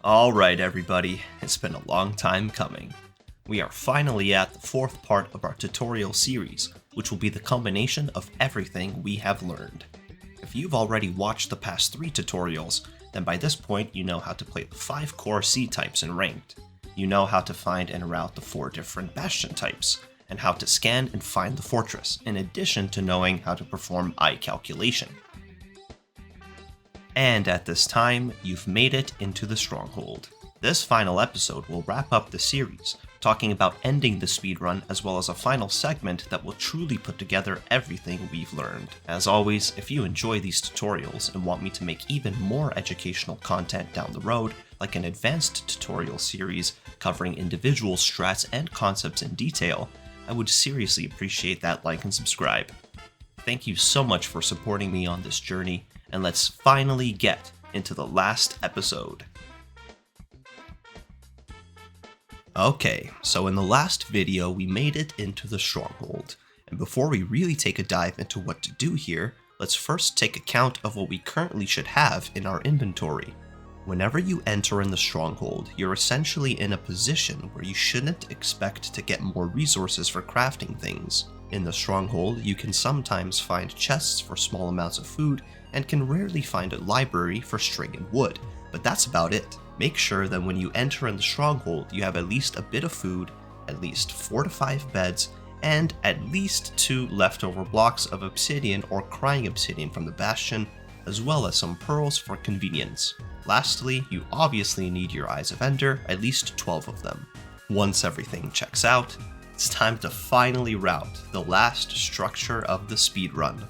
Alright everybody, it's been a long time coming. We are finally at the fourth part of our tutorial series, which will be the combination of everything we have learned. If you've already watched the past 3 tutorials, then by this point you know how to play the 5 core C-types in Ranked. You know how to find and route the 4 different Bastion types, and how to scan and find the fortress, in addition to knowing how to perform eye calculation. And at this time, you've made it into the Stronghold. This final episode will wrap up the series, talking about ending the speedrun as well as a final segment that will truly put together everything we've learned. As always, if you enjoy these tutorials and want me to make even more educational content down the road, like an advanced tutorial series covering individual strats and concepts in detail, I would seriously appreciate that like and subscribe. Thank you so much for supporting me on this journey, and let's finally get into the last episode. Okay, so in the last video we made it into the Stronghold, and before we really take a dive into what to do here, let's first take account of what we currently should have in our inventory. Whenever you enter in the Stronghold, you're essentially in a position where you shouldn't expect to get more resources for crafting things. In the Stronghold, you can sometimes find chests for small amounts of food, and can rarely find a library for string and wood, but that's about it. Make sure that when you enter in the Stronghold, you have at least a bit of food, at least 4 to 5 beds, and at least 2 leftover blocks of obsidian or crying obsidian from the Bastion, as well as some pearls for convenience. Lastly, you obviously need your Eyes of Ender, at least 12 of them. Once everything checks out, it's time to finally route the last structure of the speedrun.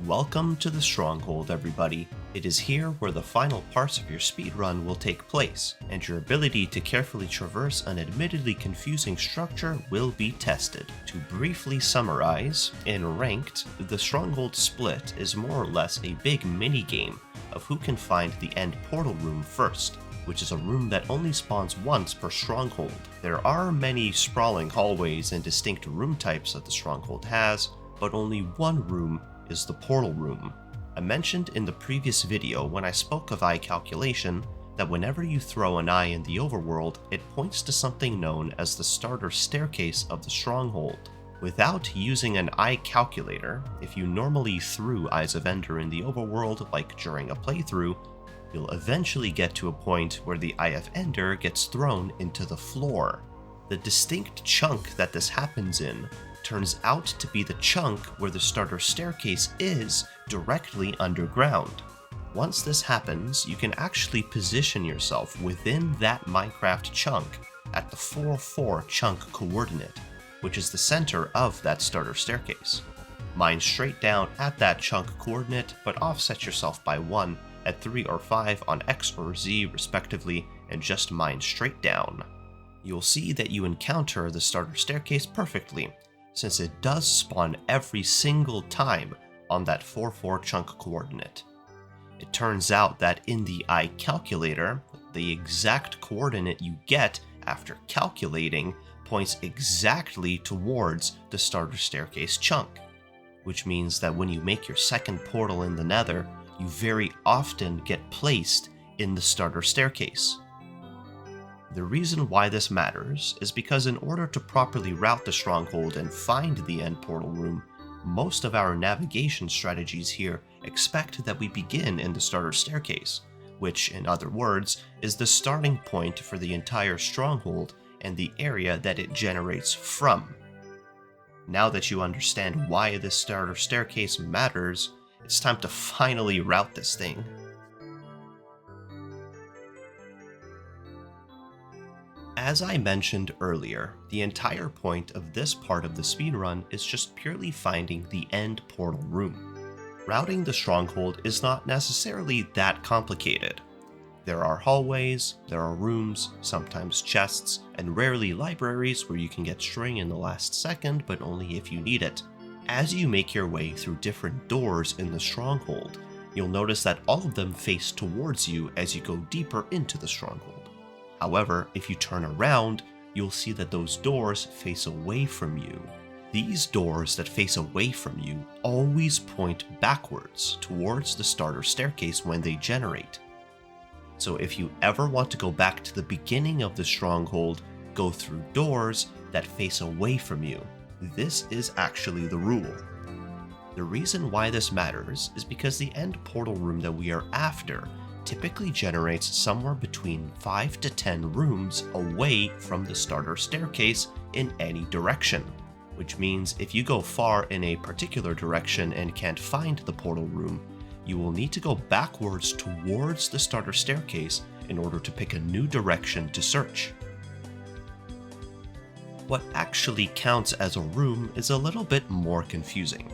Welcome to the Stronghold, everybody. It is here where the final parts of your speedrun will take place, and your ability to carefully traverse an admittedly confusing structure will be tested. To briefly summarize, in Ranked, the Stronghold split is more or less a big mini-game of who can find the end portal room first, which is a room that only spawns once per Stronghold. There are many sprawling hallways and distinct room types that the Stronghold has, but only one room is the portal room. I mentioned in the previous video when I spoke of eye calculation that whenever you throw an eye in the overworld, it points to something known as the starter staircase of the Stronghold. Without using an eye calculator, if you normally threw Eyes of Ender in the overworld like during a playthrough, you'll eventually get to a point where the Eye of Ender gets thrown into the floor. The distinct chunk that this happens in turns out to be the chunk where the starter staircase is directly underground. Once this happens, you can actually position yourself within that Minecraft chunk at the 4-4 chunk coordinate, which is the center of that starter staircase. Mine straight down at that chunk coordinate, but offset yourself by 1 at 3 or 5 on X or Z respectively, and just mine straight down. You'll see that you encounter the starter staircase perfectly, since it does spawn every single time on that 4-4 chunk coordinate. It turns out that in the eye calculator, the exact coordinate you get after calculating points exactly towards the starter staircase chunk, which means that when you make your second portal in the Nether, you very often get placed in the starter staircase. The reason why this matters is because in order to properly route the Stronghold and find the end portal room, most of our navigation strategies here expect that we begin in the starter staircase, which, in other words, is the starting point for the entire Stronghold and the area that it generates from. Now that you understand why this starter staircase matters, it's time to finally route this thing. As I mentioned earlier, the entire point of this part of the speedrun is just purely finding the end portal room. Routing the Stronghold is not necessarily that complicated. There are hallways, there are rooms, sometimes chests, and rarely libraries where you can get string in the last second, but only if you need it. As you make your way through different doors in the Stronghold, you'll notice that all of them face towards you as you go deeper into the Stronghold. However, if you turn around, you'll see that those doors face away from you. These doors that face away from you always point backwards towards the starter staircase when they generate. So if you ever want to go back to the beginning of the stronghold, go through doors that face away from you. This is actually the rule. The reason why this matters is because the end portal room that we are after typically generates somewhere between 5 to 10 rooms away from the starter staircase in any direction. Which means if you go far in a particular direction and can't find the portal room, you will need to go backwards towards the starter staircase in order to pick a new direction to search. What actually counts as a room is a little bit more confusing.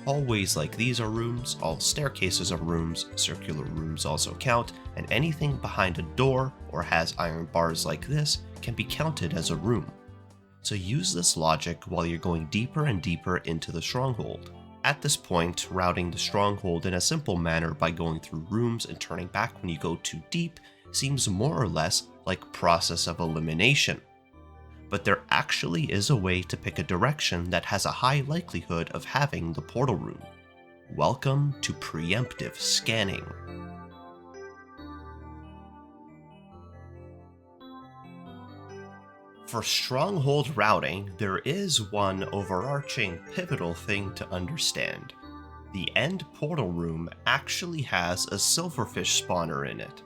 Hallways like these are rooms, all staircases are rooms, circular rooms also count, and anything behind a door or has iron bars like this can be counted as a room. So use this logic while you're going deeper and deeper into the stronghold. At this point, routing the stronghold in a simple manner by going through rooms and turning back when you go too deep seems more or less like process of elimination. But there actually is a way to pick a direction that has a high likelihood of having the portal room. Welcome to preemptive scanning. For stronghold routing, there is one overarching pivotal thing to understand. The end portal room actually has a silverfish spawner in it,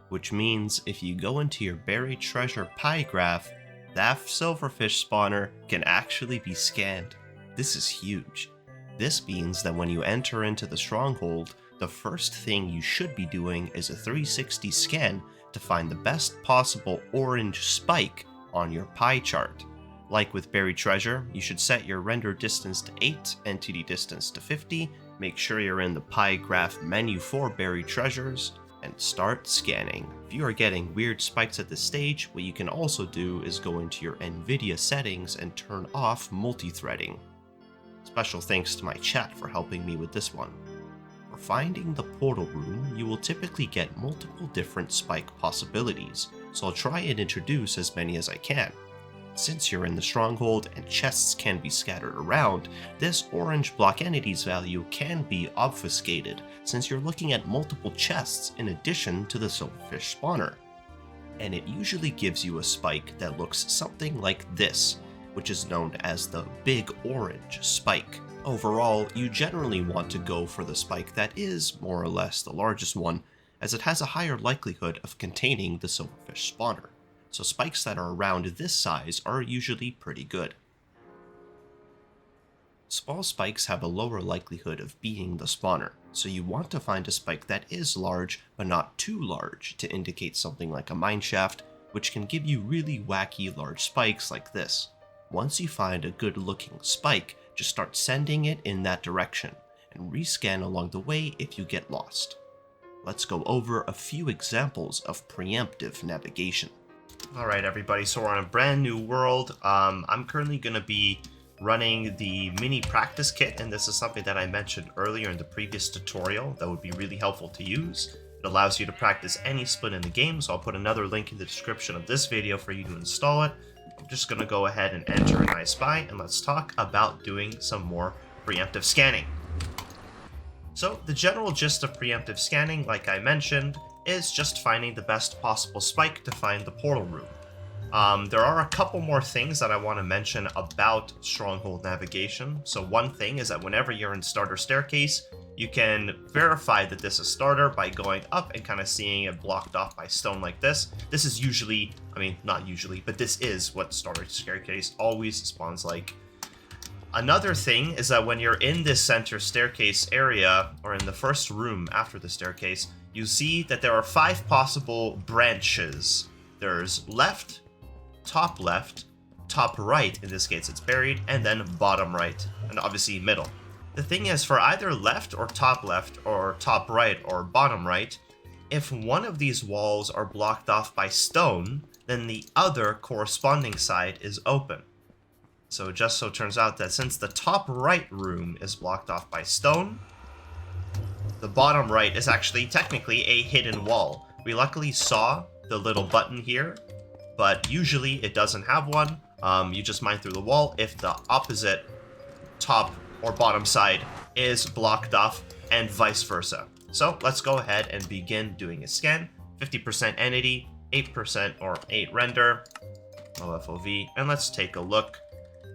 which means if you go into your buried treasure pie graph, that silverfish spawner can actually be scanned. This is huge. This means that when you enter into the stronghold, the first thing you should be doing is a 360 scan to find the best possible orange spike on your pie chart. Like with buried treasure, you should set your render distance to 8, entity distance to 50, make sure you're in the pie graph menu for buried treasures, and start scanning. If you are getting weird spikes at this stage, what you can also do is go into your NVIDIA settings and turn off multi-threading. Special thanks to my chat for helping me with this one. For finding the portal room, you will typically get multiple different spike possibilities, so I'll try and introduce as many as I can. Since you're in the stronghold and chests can be scattered around, this orange block entity's value can be obfuscated since you're looking at multiple chests in addition to the silverfish spawner. And it usually gives you a spike that looks something like this, which is known as the big orange spike. Overall, you generally want to go for the spike that is more or less the largest one, as it has a higher likelihood of containing the silverfish spawner. So spikes that are around this size are usually pretty good. Small spikes have a lower likelihood of being the spawner, so you want to find a spike that is large but not too large to indicate something like a mineshaft, which can give you really wacky large spikes like this. Once you find a good looking spike, just start sending it in that direction, and rescan along the way if you get lost. Let's go over a few examples of preemptive navigation. Alright everybody, so we're on a brand new world. I'm currently going to be running the mini practice kit, and this is something that I mentioned earlier in the previous tutorial that would be really helpful to use. It allows you to practice any split in the game, so I'll put another link in the description of this video for you to install it. I'm just going to go ahead and enter an iSpy, and let's talk about doing some more preemptive scanning. So the general gist of preemptive scanning, like I mentioned, is just finding the best possible spike to find the portal room. There are a couple more things that I want to mention about Stronghold navigation. So one thing is that whenever you're in starter staircase, you can verify that this is starter by going up and kind of seeing it blocked off by stone like this. This is usually, I mean, not usually, but this is what starter staircase always spawns like. Another thing is that when you're in this center staircase area, or in the first room after the staircase, you see that there are 5 possible branches. There's left, top right, in this case it's buried, and then bottom right, and obviously middle. The thing is, for either left, or top right, or bottom right, if one of these walls are blocked off by stone, then the other corresponding side is open. So it just so turns out that since the top right room is blocked off by stone, the bottom right is actually technically a hidden wall. We luckily saw the little button here, but usually it doesn't have one. You just mine through the wall if the opposite top or bottom side is blocked off and vice versa. So let's go ahead and begin doing a scan. 50% entity, 8% or 8 render, OFOV, and let's take a look.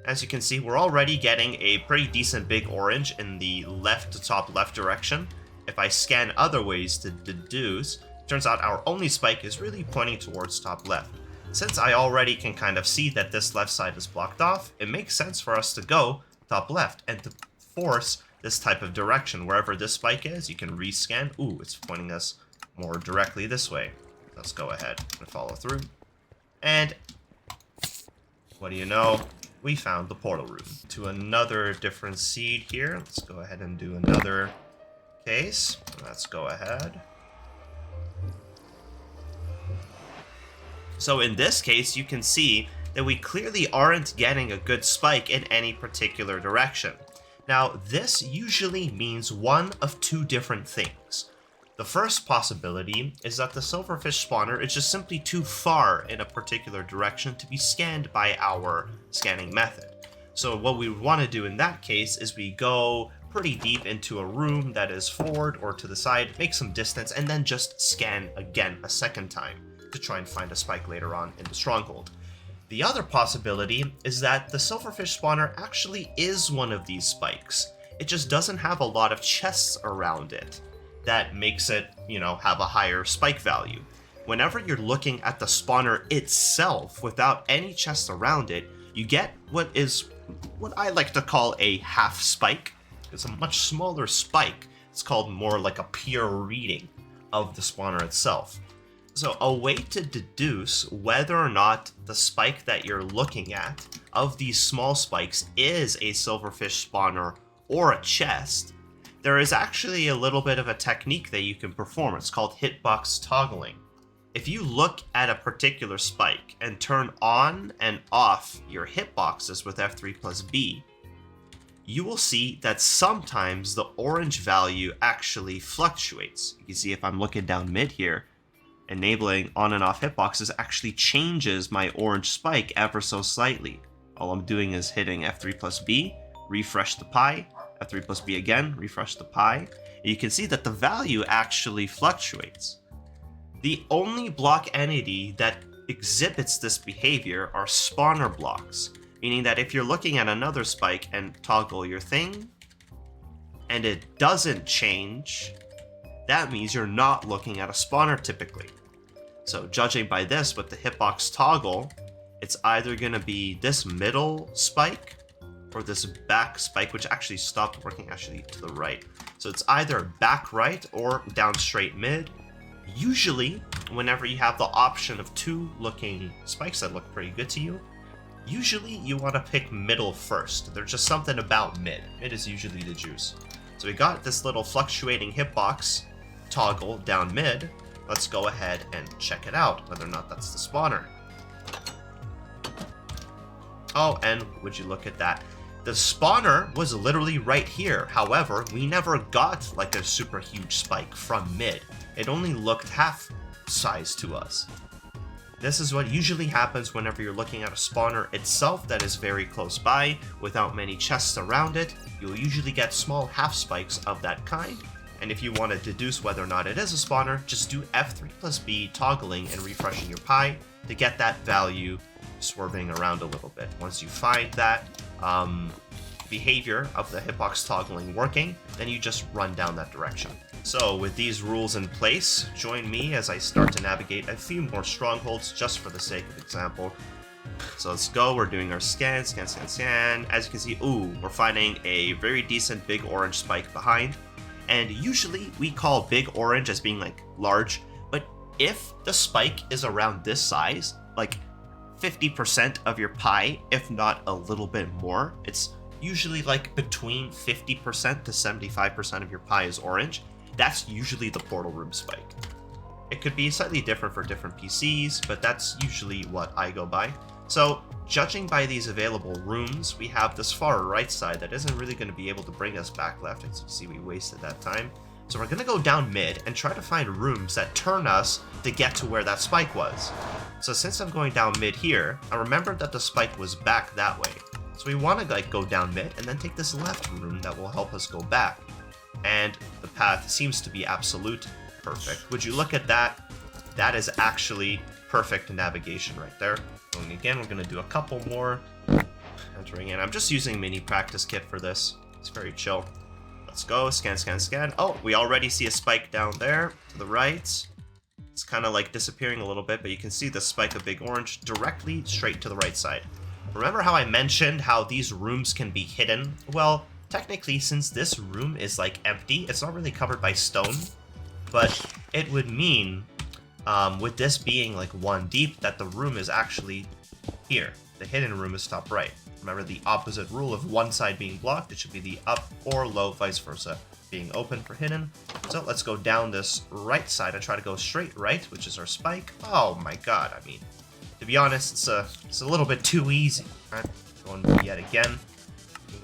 As you can see, we're already getting a pretty decent big orange in the left to top left direction. If I scan other ways to deduce, turns out our only spike is really pointing towards top left. Since I already can kind of see that this left side is blocked off, it makes sense for us to go top left and to force this type of direction. Wherever this spike is, you can rescan. Ooh, it's pointing us more directly this way. Let's go ahead and follow through. And what do you know? We found the portal room to another different seed here. Let's go ahead and do another case. Let's go ahead. So in this case, you can see that we clearly aren't getting a good spike in any particular direction. Now, this usually means one of two different things. The first possibility is that the silverfish spawner is just simply too far in a particular direction to be scanned by our scanning method. So what we would want to do in that case is we go pretty deep into a room that is forward or to the side, make some distance, and then just scan again a second time to try and find a spike later on in the stronghold. The other possibility is that the silverfish spawner actually is one of these spikes. It just doesn't have a lot of chests around it. That makes it, have a higher spike value. Whenever you're looking at the spawner itself without any chests around it, you get what I like to call a half spike. It's a much smaller spike. It's called more like a pure reading of the spawner itself. So a way to deduce whether or not the spike that you're looking at of these small spikes is a silverfish spawner or a chest, there is actually a little bit of a technique that you can perform. It's called hitbox toggling. If you look at a particular spike and turn on and off your hitboxes with F3 plus B, you will see that sometimes the orange value actually fluctuates. You can see if I'm looking down mid here, enabling on and off hitboxes actually changes my orange spike ever so slightly. All I'm doing is hitting F3 plus B, refresh the pie, F3 plus B again, refresh the pie, and you can see that the value actually fluctuates. The only block entity that exhibits this behavior are spawner blocks, meaning that if you're looking at another spike and toggle your thing, and it doesn't change, that means you're not looking at a spawner typically. So judging by this with the hitbox toggle, it's either going to be this middle spike or this back spike, which actually stopped working to the right. So it's either back right or down straight mid. Usually, whenever you have the option of two looking spikes that look pretty good to you, usually you want to pick middle first. There's just something about mid. Mid is usually the juice. So we got this little fluctuating hitbox toggle down mid. Let's go ahead and check it out, whether or not that's the spawner. Oh, and would you look at that? The spawner was literally right here. However, we never got like a super huge spike from mid. It only looked half size to us. This is what usually happens whenever you're looking at a spawner itself that is very close by without many chests around it. You'll usually get small half spikes of that kind. And if you want to deduce whether or not it is a spawner, just do F3 plus B toggling and refreshing your pie to get that value swerving around a little bit. Once you find that behavior of the hitbox toggling working, then you just run down that direction. So with these rules in place, join me as I start to navigate a few more strongholds just for the sake of example. So let's go, we're doing our scan. As you can see, ooh, we're finding a very decent big orange spike behind. And usually we call big orange as being like large, but if the spike is around this size, like 50% of your pie, if not a little bit more, it's usually like between 50% to 75% of your pie is orange. That's usually the portal room spike. It could be slightly different for different PCs, but that's usually what I go by. So judging by these available rooms, we have this far right side that isn't really going to be able to bring us back left. As you see, we wasted that time. So we're going to go down mid and try to find rooms that turn us to get to where that spike was. So since I'm going down mid here, I remembered that the spike was back that way. So we want to like go down mid and then take this left room that will help us go back. And the path seems to be absolute perfect. Would you look at that? That is actually perfect navigation right there. Going again, we're going to do a couple more. Entering in. I'm just using mini practice kit for this. It's very chill. Let's go. Scan, scan, scan. Oh, we already see a spike down there to the right. It's kind of like disappearing a little bit, but you can see the spike of big orange directly straight to the right side. Remember how I mentioned how these rooms can be hidden? Well, technically, since this room is like empty, it's not really covered by stone, but it would mean, with this being like one deep, that the room is actually here. The hidden room is top right. Remember the opposite rule of one side being blocked, it should be the up or low, vice versa, being open for hidden. So let's go down this right side and try to go straight right, which is our spike. Oh my god, I mean, to be honest, it's a little bit too easy. Right? Going yet again.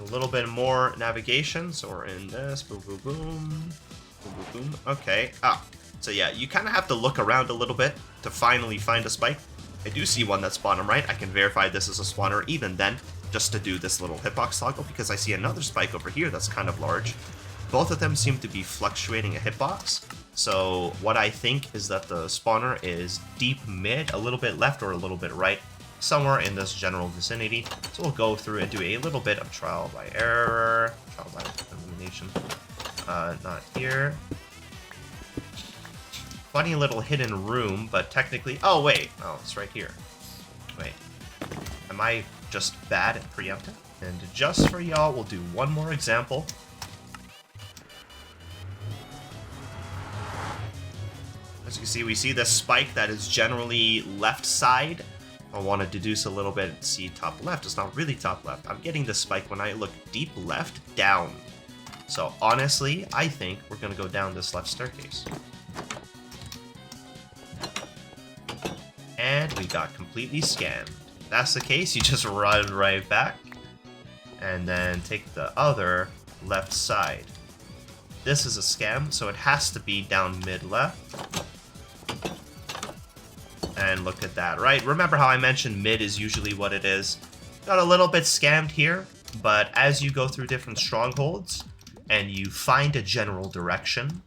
A little bit more navigation, so we're in this. Boom, boom, boom. Boom, boom, boom. Okay. So yeah, you kind of have to look around a little bit to finally find a spike. I do see one that's bottom right. I can verify this is a spawner even then, just to do this little hitbox toggle, because I see another spike over here that's kind of large. Both of them seem to be fluctuating a hitbox. So what I think is that the spawner is deep mid, a little bit left or a little bit right, somewhere in this general vicinity. So we'll go through and do a little bit of trial by error, trial by elimination. Not here. Funny little hidden room, but technically, oh wait, oh, it's right here. Wait, am I just bad at preemptive? And just for y'all, we'll do one more example. As you can see, we see this spike that is generally left side. I want to deduce a little bit and see top left. It's not really top left. I'm getting this spike when I look deep left down. So honestly, I think we're going to go down this left staircase. And we got completely scammed. If that's the case, you just run right back and then take the other left side. This is a scam, so it has to be down mid left. And look at that, right? Remember how I mentioned mid is usually what it is? Got a little bit scammed here, but as you go through different strongholds and you find a general direction,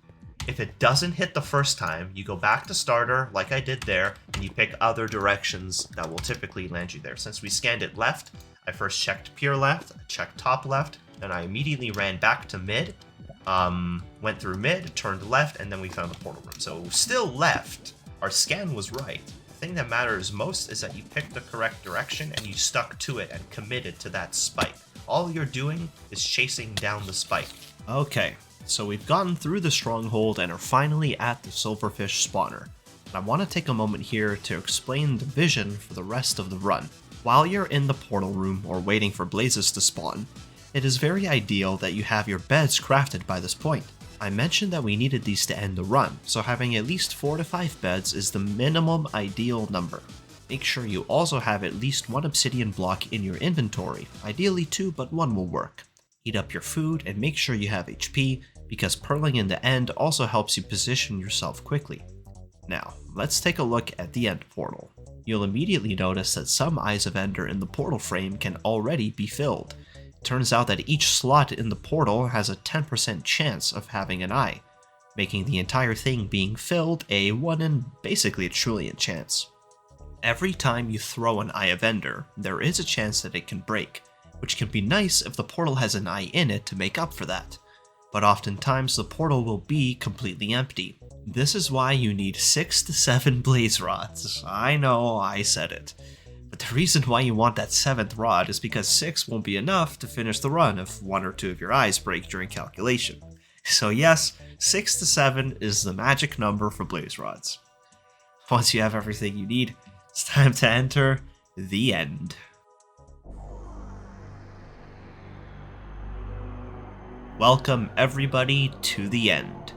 if it doesn't hit the first time, you go back to starter, like I did there, and you pick other directions that will typically land you there. Since we scanned it left, I first checked pure left, I checked top left, and I immediately ran back to mid, went through mid, turned left, and then we found the portal room. So still left. Our scan was right. The thing that matters most is that you picked the correct direction and you stuck to it and committed to that spike. All you're doing is chasing down the spike. Okay. So we've gotten through the stronghold and are finally at the silverfish spawner. And I want to take a moment here to explain the vision for the rest of the run. While you're in the portal room or waiting for blazes to spawn, it is very ideal that you have your beds crafted by this point. I mentioned that we needed these to end the run, so having at least 4 to 5 beds is the minimum ideal number. Make sure you also have at least 1 obsidian block in your inventory, ideally 2, but 1 will work. Heat up your food and make sure you have HP, because purling in the end also helps you position yourself quickly. Now, let's take a look at the end portal. You'll immediately notice that some Eyes of Ender in the portal frame can already be filled. It turns out that each slot in the portal has a 10% chance of having an eye, making the entire thing being filled a 1 in basically a trillion chance. Every time you throw an Eye of Ender, there is a chance that it can break, which can be nice if the portal has an eye in it to make up for that. But oftentimes the portal will be completely empty. This is why you need 6 to 7 blaze rods. I know, I said it. But the reason why you want that 7th rod is because 6 won't be enough to finish the run if 1 or 2 of your eyes break during calculation. So yes, 6 to 7 is the magic number for blaze rods. Once you have everything you need, it's time to enter the end. Welcome everybody to the end.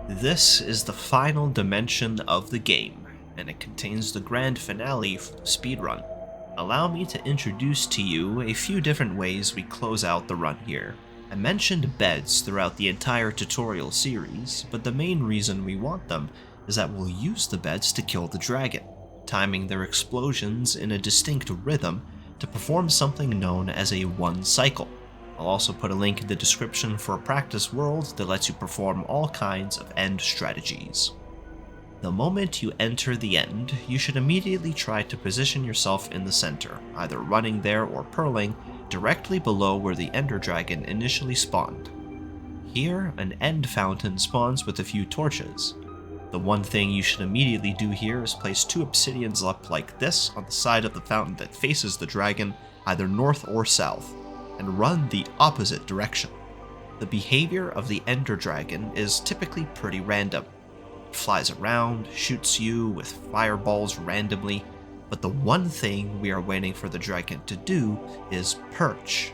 This is the final dimension of the game, and it contains the grand finale for the speedrun. Allow me to introduce to you a few different ways we close out the run here. I mentioned beds throughout the entire tutorial series, but the main reason we want them is that we'll use the beds to kill the dragon, timing their explosions in a distinct rhythm to perform something known as a one cycle. I'll also put a link in the description for a practice world that lets you perform all kinds of end strategies. The moment you enter the end, you should immediately try to position yourself in the center, either running there or purling, directly below where the Ender Dragon initially spawned. Here, an end fountain spawns with a few torches. The one thing you should immediately do here is place 2 obsidians up like this on the side of the fountain that faces the dragon, either north or south, and run the opposite direction. The behavior of the Ender Dragon is typically pretty random. It flies around, shoots you with fireballs randomly, but the one thing we are waiting for the dragon to do is perch.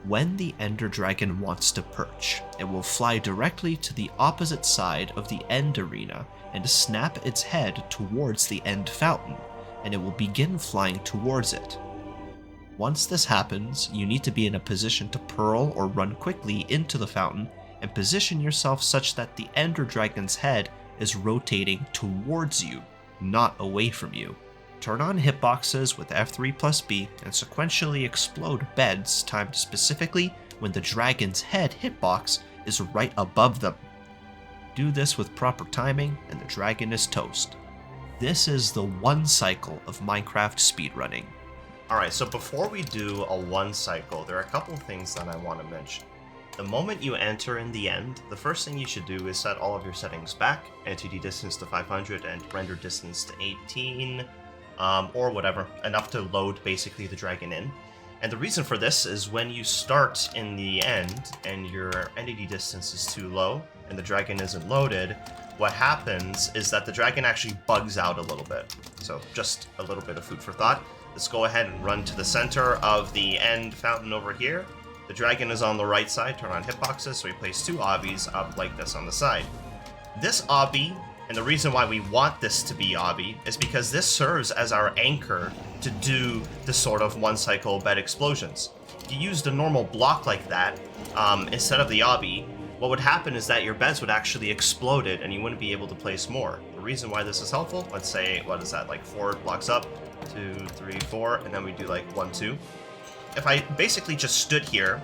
When the Ender Dragon wants to perch, it will fly directly to the opposite side of the end arena and snap its head towards the end fountain, and it will begin flying towards it. Once this happens, you need to be in a position to purl or run quickly into the fountain and position yourself such that the Ender Dragon's head is rotating towards you, not away from you. Turn on hitboxes with F3+B and sequentially explode beds timed specifically when the dragon's head hitbox is right above them. Do this with proper timing and the dragon is toast. This is the one cycle of Minecraft speedrunning. Alright, so before we do a one cycle, there are a couple things that I want to mention. The moment you enter in the end, the first thing you should do is set all of your settings back, entity distance to 500 and render distance to 18, or whatever, enough to load basically the dragon in. And the reason for this is when you start in the end and your entity distance is too low and the dragon isn't loaded, what happens is that the dragon actually bugs out a little bit. So just a little bit of food for thought. Let's go ahead and run to the center of the end fountain over here. The dragon is on the right side, turn on hitboxes, so we place 2 obbies up like this on the side. This obby, and the reason why we want this to be obby, is because this serves as our anchor to do the sort of one cycle bed explosions. If you used a normal block like that, instead of the obby, what would happen is that your beds would actually explode and you wouldn't be able to place more. The reason why this is helpful, let's say, what is that, like 4 blocks up, 2, 3, 4, and then we do like 1, 2. If I basically just stood here,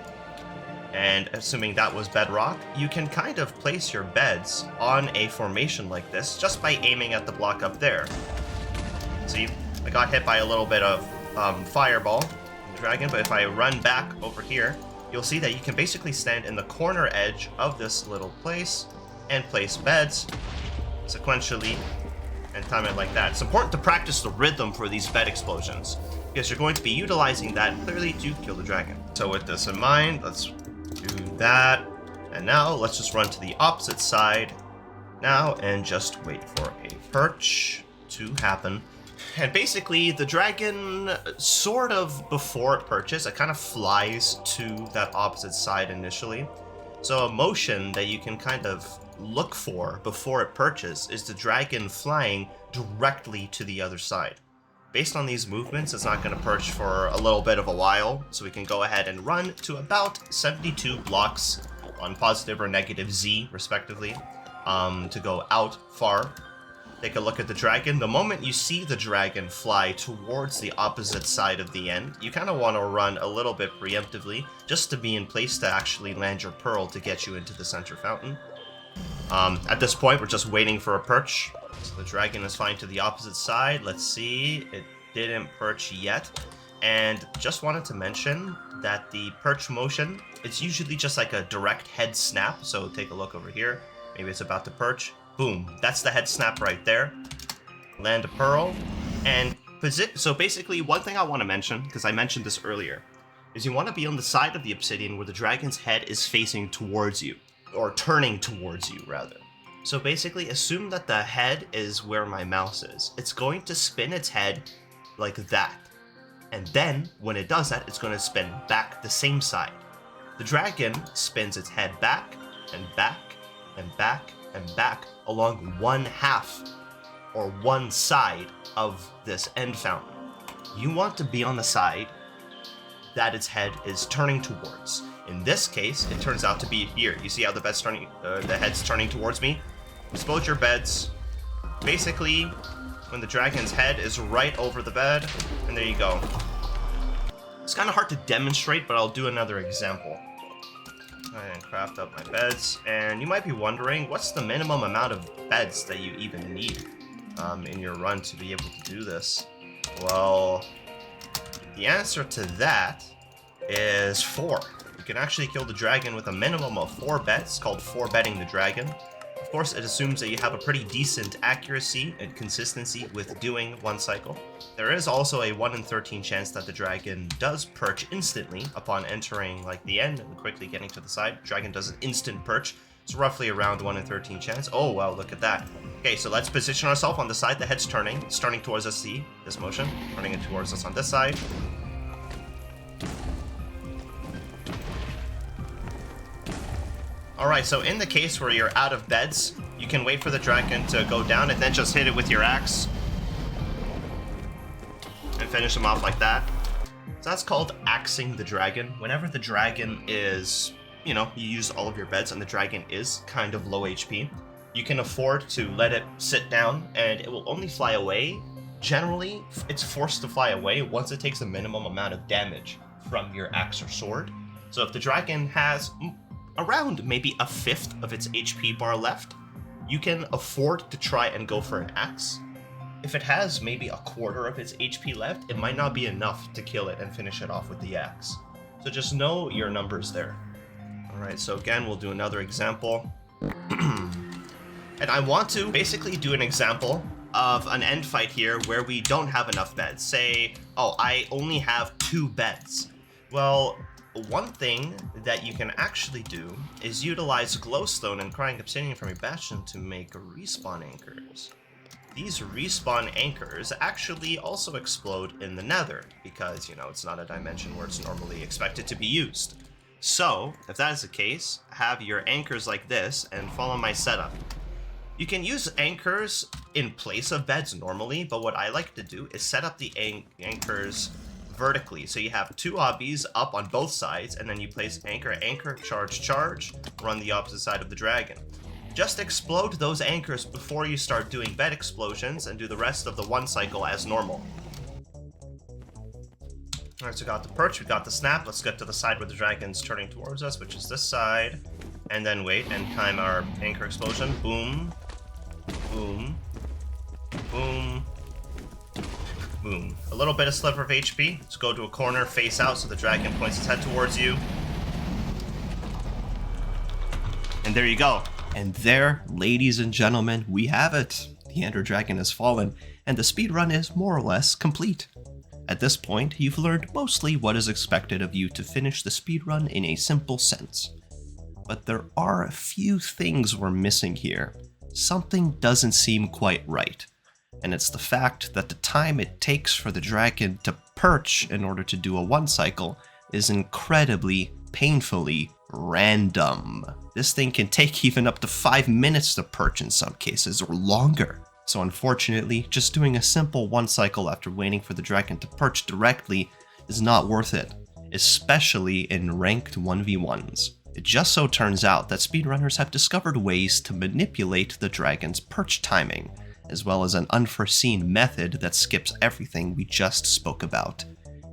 and assuming that was bedrock, you can kind of place your beds on a formation like this just by aiming at the block up there. See, I got hit by a little bit of fireball from the dragon, but if I run back over here, you'll see that you can basically stand in the corner edge of this little place and place beds sequentially and time it like that. It's important to practice the rhythm for these bed explosions, because you're going to be utilizing that clearly to kill the dragon. So with this in mind, let's do that. And now let's just run to the opposite side now and just wait for a perch to happen. And basically the dragon, sort of before it perches, it kind of flies to that opposite side initially. So a motion that you can kind of look for before it perches is the dragon flying directly to the other side. Based on these movements, it's not going to perch for a little bit of a while, so we can go ahead and run to about 72 blocks on positive or negative Z, respectively, to go out far. Take a look at the dragon. The moment you see the dragon fly towards the opposite side of the end, you kind of want to run a little bit preemptively, just to be in place to actually land your pearl to get you into the center fountain. At this point, we're just waiting for a perch. So the dragon is flying to the opposite side. Let's see. It didn't perch yet. And just wanted to mention that the perch motion, it's usually just like a direct head snap. So take a look over here. Maybe it's about to perch. Boom. That's the head snap right there. Land a pearl. And so basically, one thing I want to mention, because I mentioned this earlier, is you want to be on the side of the obsidian where the dragon's head is facing towards you. Or turning towards you, rather. So basically, assume that the head is where my mouse is. It's going to spin its head like that. And then, when it does that, it's going to spin back the same side. The dragon spins its head back, and back, and back, and back, along one half, or one side of this end fountain. You want to be on the side that its head is turning towards. In this case, it turns out to be here. You see how the head's turning towards me? Explode your beds. Basically, when the dragon's head is right over the bed, and there you go. It's kind of hard to demonstrate, but I'll do another example. And craft up my beds, and you might be wondering, what's the minimum amount of beds that you even need in your run to be able to do this? Well, the answer to that is 4. You can actually kill the dragon with a minimum of 4 beds, called 4-bedding the dragon. Of course, it assumes that you have a pretty decent accuracy and consistency with doing one cycle. There is also a 1 in 13 chance that the dragon does perch instantly upon entering like the end and quickly getting to the side. Dragon does an instant perch. It's roughly around 1 in 13 chance. Oh, wow, look at that. Okay, so let's position ourselves on the side. The head's turning. It's turning towards us, see this motion? Turning it towards us on this side. Alright, so in the case where you're out of beds, you can wait for the dragon to go down and then just hit it with your axe. And finish him off like that. So that's called axing the dragon. Whenever the dragon is, you use all of your beds and the dragon is kind of low HP, you can afford to let it sit down and it will only fly away. Generally, it's forced to fly away once it takes a minimum amount of damage from your axe or sword. So if the dragon has around maybe a 1/5 of its HP bar left, you can afford to try and go for an axe. If it has maybe a 1/4 of its HP left, it might not be enough to kill it and finish it off with the axe. So just know your numbers there. Alright, so again, we'll do another example. And I want to basically do an example of an end fight here where we don't have enough beds. Say, oh, I only have 2 beds. Well, one thing that you can actually do is utilize glowstone and crying obsidian from your bastion to make respawn anchors. These respawn anchors actually also explode in the nether because, it's not a dimension where it's normally expected to be used. So, if that is the case, have your anchors like this and follow my setup. You can use anchors in place of beds normally, but what I like to do is set up the anchors vertically. So you have 2 obbies up on both sides, and then you place anchor, charge, run the opposite side of the dragon. Just explode those anchors before you start doing bed explosions and do the rest of the 1 cycle as normal. Alright, so we got the perch, we got the snap. Let's get to the side where the dragon's turning towards us, which is this side. And then wait and time our anchor explosion. Boom. Boom. Boom. Boom. A little bit of sliver of HP. Let's go to a corner, face out, so the dragon points its head towards you. And there you go. And there, ladies and gentlemen, we have it. The Ender Dragon has fallen, and the speedrun is more or less complete. At this point, you've learned mostly what is expected of you to finish the speedrun in a simple sense. But there are a few things we're missing here. Something doesn't seem quite right. And it's the fact that the time it takes for the dragon to perch in order to do a 1 cycle is incredibly, painfully random. This thing can take even up to 5 minutes to perch in some cases, or longer. So unfortunately, just doing a simple 1 cycle after waiting for the dragon to perch directly is not worth it, especially in ranked 1v1s. It just so turns out that speedrunners have discovered ways to manipulate the dragon's perch timing, as well as an unforeseen method that skips everything we just spoke about.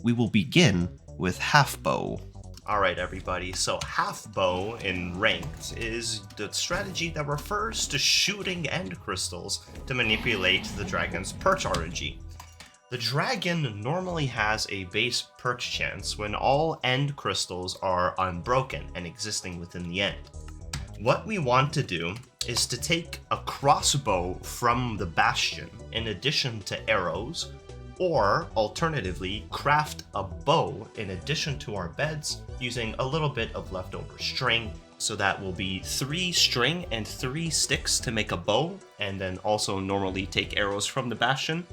We will begin with Halfbow. Alright everybody, so Halfbow in ranked is the strategy that refers to shooting end crystals to manipulate the dragon's perch RNG. The dragon normally has a base perch chance when all end crystals are unbroken and existing within the end. What we want to do is to take a crossbow from the bastion in addition to arrows, or alternatively craft a bow in addition to our beds using a little bit of leftover string. So that will be 3 string and 3 sticks to make a bow, and then also normally take arrows from the bastion.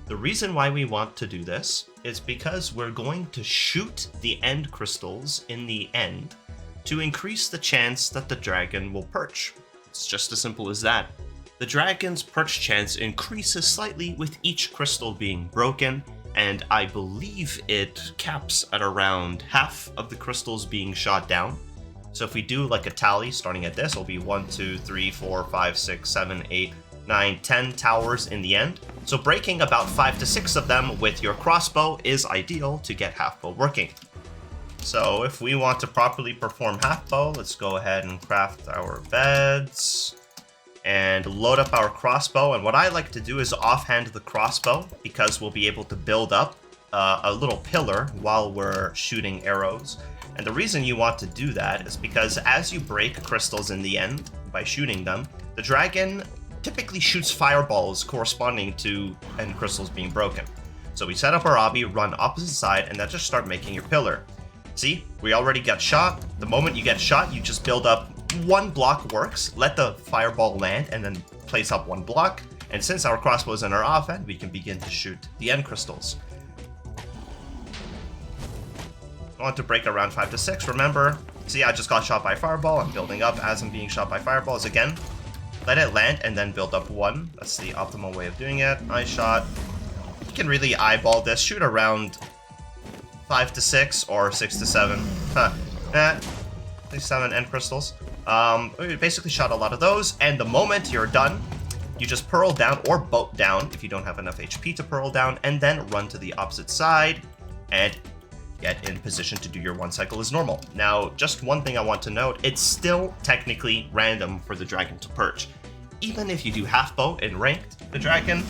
The reason why we want to do this is because we're going to shoot the end crystals in the end to increase the chance that the dragon will perch. It's just as simple as that. The dragon's perch chance increases slightly with each crystal being broken, and I believe it caps at around half of the crystals being shot down. So if we do like a tally starting at this, it'll be 1, 2, 3, 4, 5, 6, 7, 8, 9, 10 towers in the end. So breaking about 5 to 6 of them with your crossbow is ideal to get Halfbow working. So if we want to properly perform Halfbow, let's go ahead and craft our beds and load up our crossbow. And what I like to do is offhand the crossbow, because we'll be able to build up a little pillar while we're shooting arrows. And the reason you want to do that is because as you break crystals in the end by shooting them, the dragon typically shoots fireballs corresponding to end crystals being broken. So we set up our obby, run opposite side, and then just start making your pillar. See, we already got shot. The moment you get shot, you just build up one block works, let the fireball land, and then place up one block. And since our crossbow is in our offhand, we can begin to shoot the end crystals. I want to break around 5 to 6. Remember, see, I just got shot by a fireball. I'm building up as I'm being shot by fireballs again. Let it land and then build up one. That's the optimal way of doing it. Nice shot. You can really eyeball this. Shoot around 5 to 6 or 6 to 7. At least 7 end crystals. We basically shot a lot of those, and the moment you're done, you just pearl down or boat down if you don't have enough HP to pearl down, and then run to the opposite side and get in position to do your one cycle as normal. Now, just one thing I want to note, it's still technically random for the dragon to perch. Even if you do Halfbow in ranked, the dragon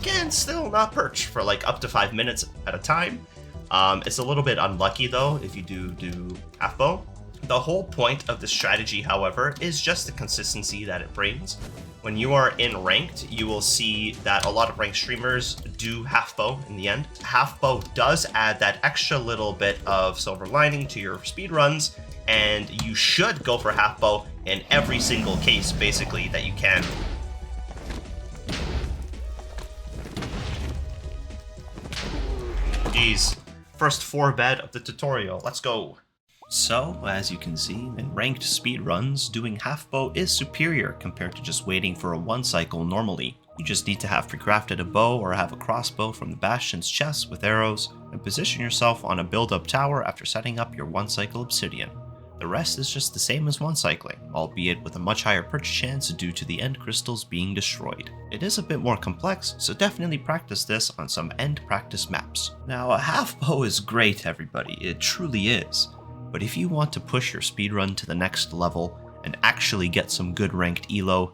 can still not perch for like up to 5 minutes at a time. It's a little bit unlucky though if you do Halfbow. The whole point of this strategy, however, is just the consistency that it brings. When you are in ranked, you will see that a lot of ranked streamers do Halfbow in the end. Halfbow does add that extra little bit of silver lining to your speedruns, and you should go for Halfbow in every single case, basically, that you can. Jeez. First 4 bed of the tutorial. Let's go. So, as you can see, in ranked speedruns, doing Halfbow is superior compared to just waiting for a one cycle normally. You just need to have pre-crafted a bow or have a crossbow from the Bastion's chest with arrows, and position yourself on a build-up tower after setting up your one cycle obsidian. The rest is just the same as one cycling, albeit with a much higher perch chance due to the end crystals being destroyed. It is a bit more complex, so definitely practice this on some end practice maps. Now, a Halfbow is great, everybody, it truly is. But if you want to push your speedrun to the next level and actually get some good ranked elo,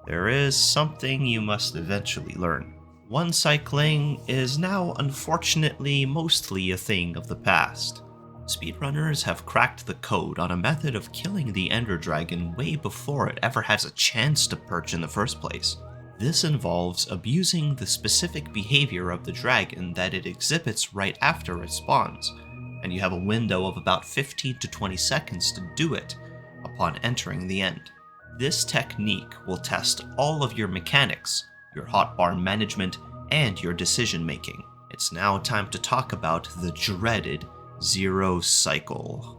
there is something you must eventually learn. One cycling is now unfortunately mostly a thing of the past. Speedrunners have cracked the code on a method of killing the Ender Dragon way before it ever has a chance to perch in the first place. This involves abusing the specific behavior of the dragon that it exhibits right after it spawns, and you have a window of about 15 to 20 seconds to do it upon entering the end. This technique will test all of your mechanics, your hotbar management, and your decision making. It's now time to talk about the dreaded Zero Cycle.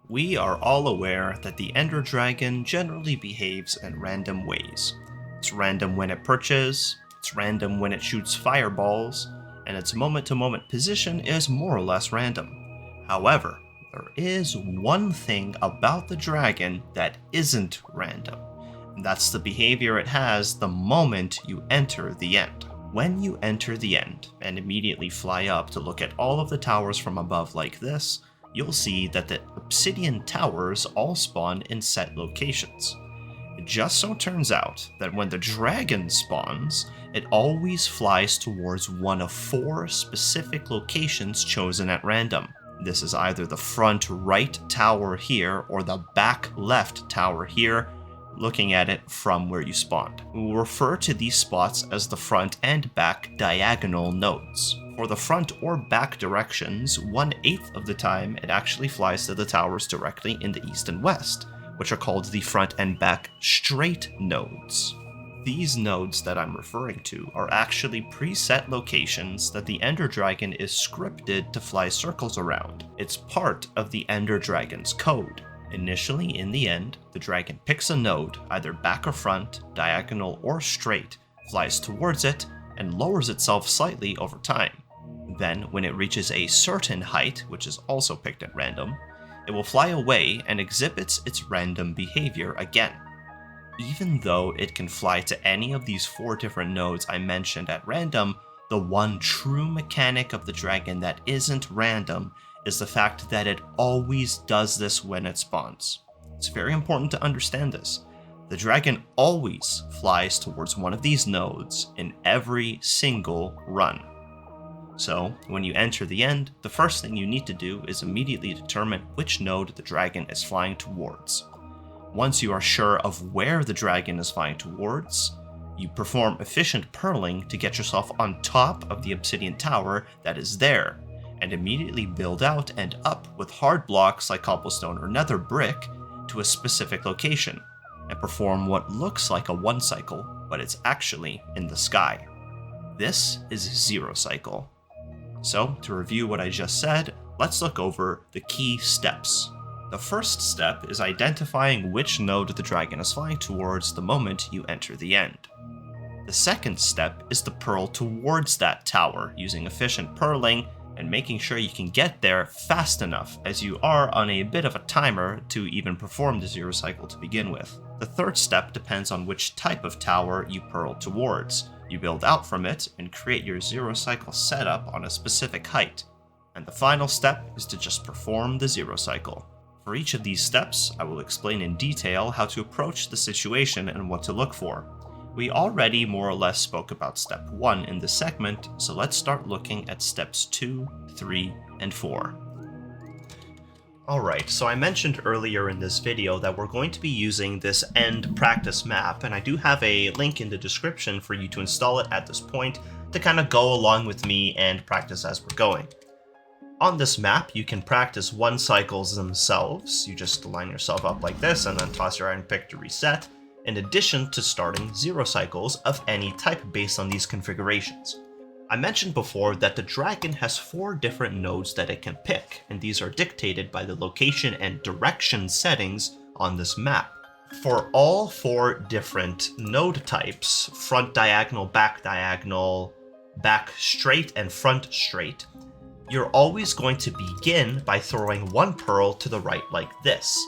We are all aware that the Ender Dragon generally behaves in random ways. It's random when it perches, it's random when it shoots fireballs, and its moment-to-moment position is more or less random. However, there is one thing about the dragon that isn't random, and that's the behavior it has the moment you enter the end. When you enter the end and immediately fly up to look at all of the towers from above like this, you'll see that the obsidian towers all spawn in set locations. It just so turns out that when the dragon spawns, it always flies towards one of 4 specific locations chosen at random. This is either the front right tower here or the back left tower here, looking at it from where you spawned. We'll refer to these spots as the front and back diagonal nodes. For the front or back directions, 1/8 of the time it actually flies to the towers directly in the east and west, which are called the front and back straight nodes. These nodes that I'm referring to are actually preset locations that the Ender Dragon is scripted to fly circles around. It's part of the Ender Dragon's code. Initially, in the end, the dragon picks a node, either back or front, diagonal or straight, flies towards it, and lowers itself slightly over time. Then, when it reaches a certain height, which is also picked at random, it will fly away and exhibits its random behavior again. Even though it can fly to any of these 4 different nodes I mentioned at random, the one true mechanic of the dragon that isn't random is the fact that it always does this when it spawns. It's very important to understand this. The dragon always flies towards one of these nodes in every single run. So, when you enter the end, the first thing you need to do is immediately determine which node the dragon is flying towards. Once you are sure of where the dragon is flying towards, you perform efficient purling to get yourself on top of the obsidian tower that is there, and immediately build out and up with hard blocks like cobblestone or nether brick to a specific location, and perform what looks like a 1 cycle, but it's actually in the sky. This is 0 cycle. So, to review what I just said, let's look over the key steps. The first step is identifying which node the dragon is flying towards the moment you enter the end. The second step is to purl towards that tower using efficient purling and making sure you can get there fast enough, as you are on a bit of a timer to even perform the 0 cycle to begin with. The third step depends on which type of tower you purl towards. You build out from it and create your 0 cycle setup on a specific height. And the final step is to just perform the 0 cycle. For each of these steps, I will explain in detail how to approach the situation and what to look for. We already more or less spoke about step 1 in this segment, so let's start looking at steps 2, 3, and 4. Alright, so I mentioned earlier in this video that we're going to be using this end practice map, and I do have a link in the description for you to install it at this point to kind of go along with me and practice as we're going. On this map, you can practice 1 cycles themselves. You just line yourself up like this and then toss your iron pick to reset, in addition to starting 0 cycles of any type based on these configurations. I mentioned before that the dragon has 4 different nodes that it can pick, and these are dictated by the location and direction settings on this map. For all 4 different node types, front diagonal, back straight, and front straight, you're always going to begin by throwing 1 pearl to the right like this.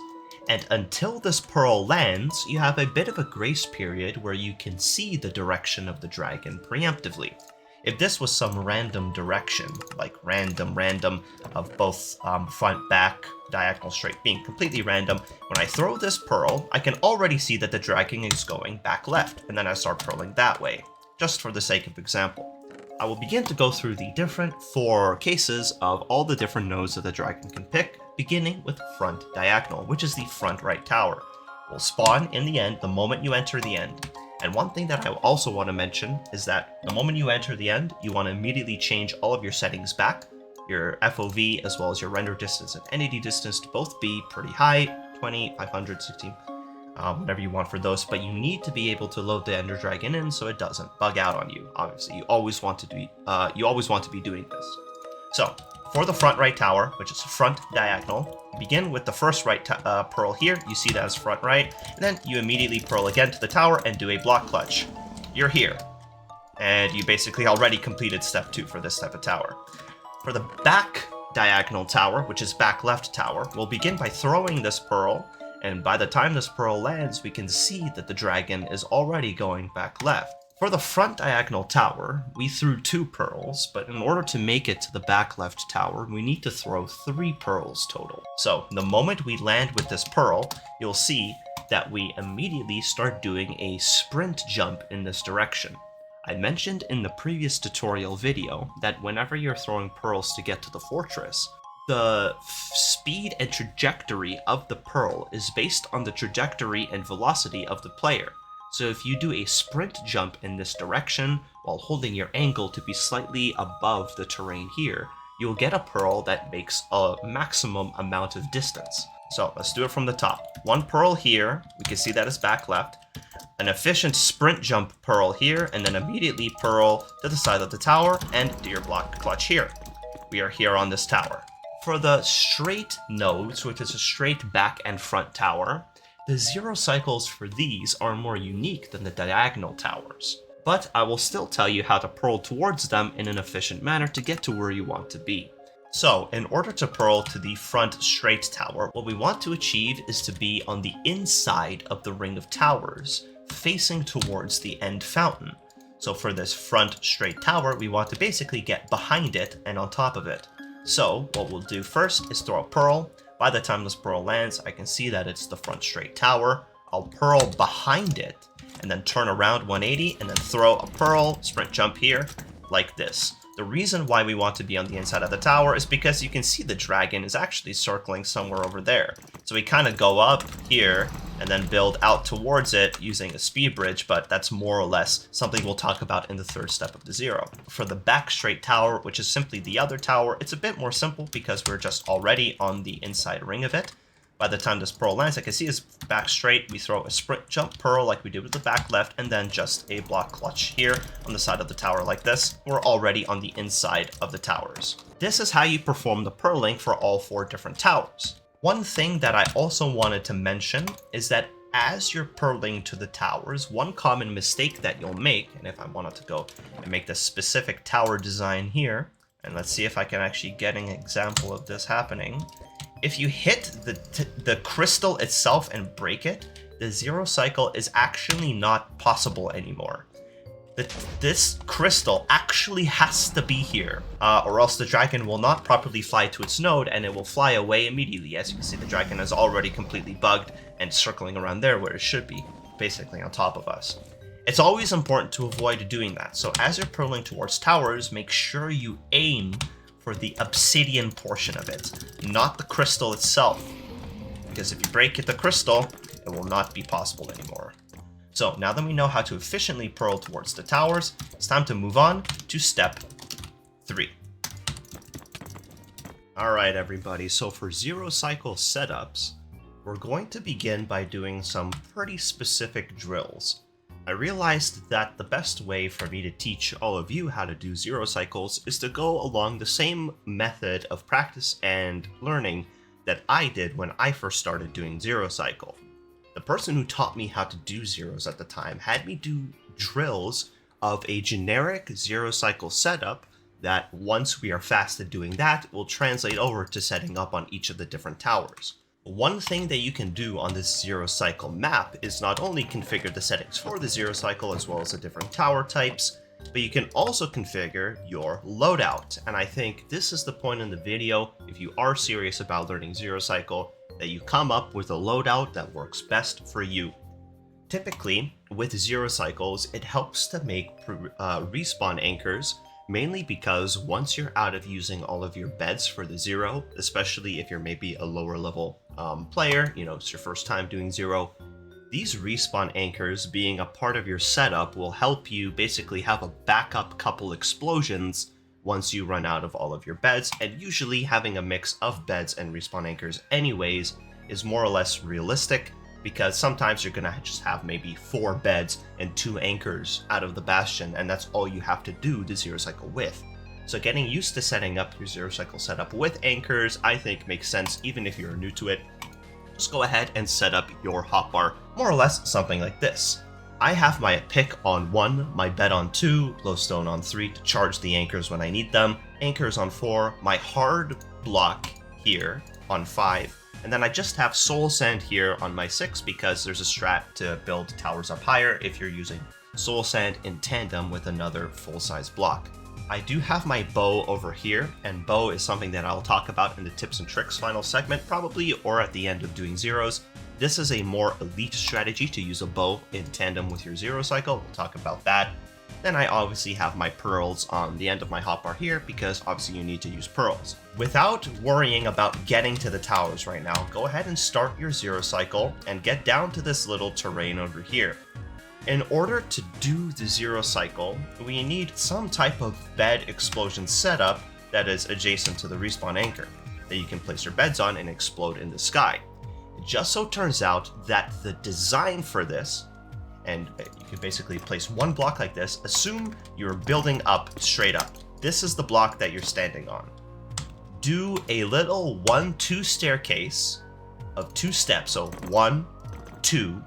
And until this pearl lands, you have a bit of a grace period where you can see the direction of the dragon preemptively. If this was some random direction, like random of both front, back, diagonal, straight, being completely random, when I throw this pearl, I can already see that the dragon is going back left, and then I start purling that way, just for the sake of example. I will begin to go through the different 4 cases of all the different nodes that the dragon can pick, beginning with front diagonal, which is the front right tower. Will spawn in the end the moment you enter the end. And one thing that I also want to mention is that the moment you enter the end, you want to immediately change all of your settings back. Your FOV as well as your render distance and entity distance to both be pretty high, 20, 500, 16, whatever you want for those, but you need to be able to load the Ender Dragon in so it doesn't bug out on you. Obviously, you always want to be doing this. So, for the front right tower, which is front diagonal, begin with the first right pearl here. You see that as front right, and then you immediately pearl again to the tower and do a block clutch. You're here, and you basically already completed step 2 for this type of tower. For the back diagonal tower, which is back left tower, we'll begin by throwing this pearl, and by the time this pearl lands, we can see that the dragon is already going back left. For the front diagonal tower, we threw 2 pearls, but in order to make it to the back left tower, we need to throw 3 pearls total. So the moment we land with this pearl, you'll see that we immediately start doing a sprint jump in this direction. I mentioned in the previous tutorial video that whenever you're throwing pearls to get to the fortress, the speed and trajectory of the pearl is based on the trajectory and velocity of the player. So if you do a sprint jump in this direction while holding your angle to be slightly above the terrain here, you'll get a pearl that makes a maximum amount of distance. So let's do it from the top. 1 pearl here, we can see that as back left, an efficient sprint jump pearl here, and then immediately pearl to the side of the tower and do your block clutch here. We are here on this tower. For the straight nodes, which is a straight back and front tower, the 0 cycles for these are more unique than the diagonal towers, but I will still tell you how to pearl towards them in an efficient manner to get to where you want to be. So, in order to purl to the front straight tower, what we want to achieve is to be on the inside of the ring of towers, facing towards the end fountain. So for this front straight tower, we want to basically get behind it and on top of it. So what we'll do first is throw a purl. By the time this purl lands, I can see that it's the front straight tower. I'll purl behind it and then turn around 180 and then throw a purl, sprint jump here, like this. The reason why we want to be on the inside of the tower is because you can see the dragon is actually circling somewhere over there. So we kind of go up here and then build out towards it using a speed bridge, but that's more or less something we'll talk about in the third step of the zero. For the back straight tower, which is simply the other tower, it's a bit more simple because we're just already on the inside ring of it. By the time this purl lands, I can see it's back straight. We throw a sprint jump purl like we did with the back left, and then just a block clutch here on the side of the tower like this. We're already on the inside of the towers. This is how you perform the purling for all 4 different towers. One thing that I also wanted to mention is that as you're purling to the towers, one common mistake that you'll make, and if I wanted to go and make the specific tower design here, and let's see if I can actually get an example of this happening. If you hit the crystal itself and break it, the zero cycle is actually not possible anymore. This crystal actually has to be here, or else the dragon will not properly fly to its node and it will fly away immediately. As you can see, the dragon is already completely bugged and circling around there where it should be, basically on top of us. It's always important to avoid doing that. So as you're purling towards towers, make sure you aim for the obsidian portion of it, not the crystal itself. Because if you break the crystal, it will not be possible anymore. So now that we know how to efficiently purl towards the towers, it's time to move on to step 3. Alright everybody, so for zero cycle setups, we're going to begin by doing some pretty specific drills. I realized that the best way for me to teach all of you how to do zero cycles is to go along the same method of practice and learning that I did when I first started doing zero cycle. The person who taught me how to do zeros at the time had me do drills of a generic zero cycle setup that once we are fast at doing that, will translate over to setting up on each of the different towers. One thing that you can do on this zero cycle map is not only configure the settings for the zero cycle as well as the different tower types, but you can also configure your loadout. And I think this is the point in the video, if you are serious about learning zero cycle, that you come up with a loadout that works best for you. Typically, with zero cycles, it helps to make respawn anchors, mainly because once you're out of using all of your beds for the zero, especially if you're maybe a lower level player, it's your first time doing zero, these respawn anchors being a part of your setup will help you basically have a backup couple explosions once you run out of all of your beds, and usually having a mix of beds and respawn anchors anyways is more or less realistic, because sometimes you're gonna just have maybe 4 beds and 2 anchors out of the bastion, and that's all you have to do the zero cycle with. So getting used to setting up your zero cycle setup with anchors, I think makes sense even if you're new to it. Just go ahead and set up your hotbar, more or less something like this. I have my pick on 1, my bed on 2, glowstone on 3 to charge the anchors when I need them, anchors on 4, my hard block here on 5, and then I just have soul sand here on my 6 because there's a strat to build towers up higher if you're using soul sand in tandem with another full-size block. I do have my bow over here, and bow is something that I'll talk about in the tips and tricks final segment probably, or at the end of doing zeros. This is a more elite strategy to use a bow in tandem with your zero cycle. We'll talk about that. Then I obviously have my pearls on the end of my hotbar here because obviously you need to use pearls. Without worrying about getting to the towers right now, go ahead and start your zero cycle and get down to this little terrain over here. In order to do the zero cycle, we need some type of bed explosion setup that is adjacent to the respawn anchor that you can place your beds on and explode in the sky. It just so turns out that the design for this, and you can basically place one block like this, assume you're building up straight up. This is the block that you're standing on. Do a little 1-2 staircase of 2 steps, so 1, 2,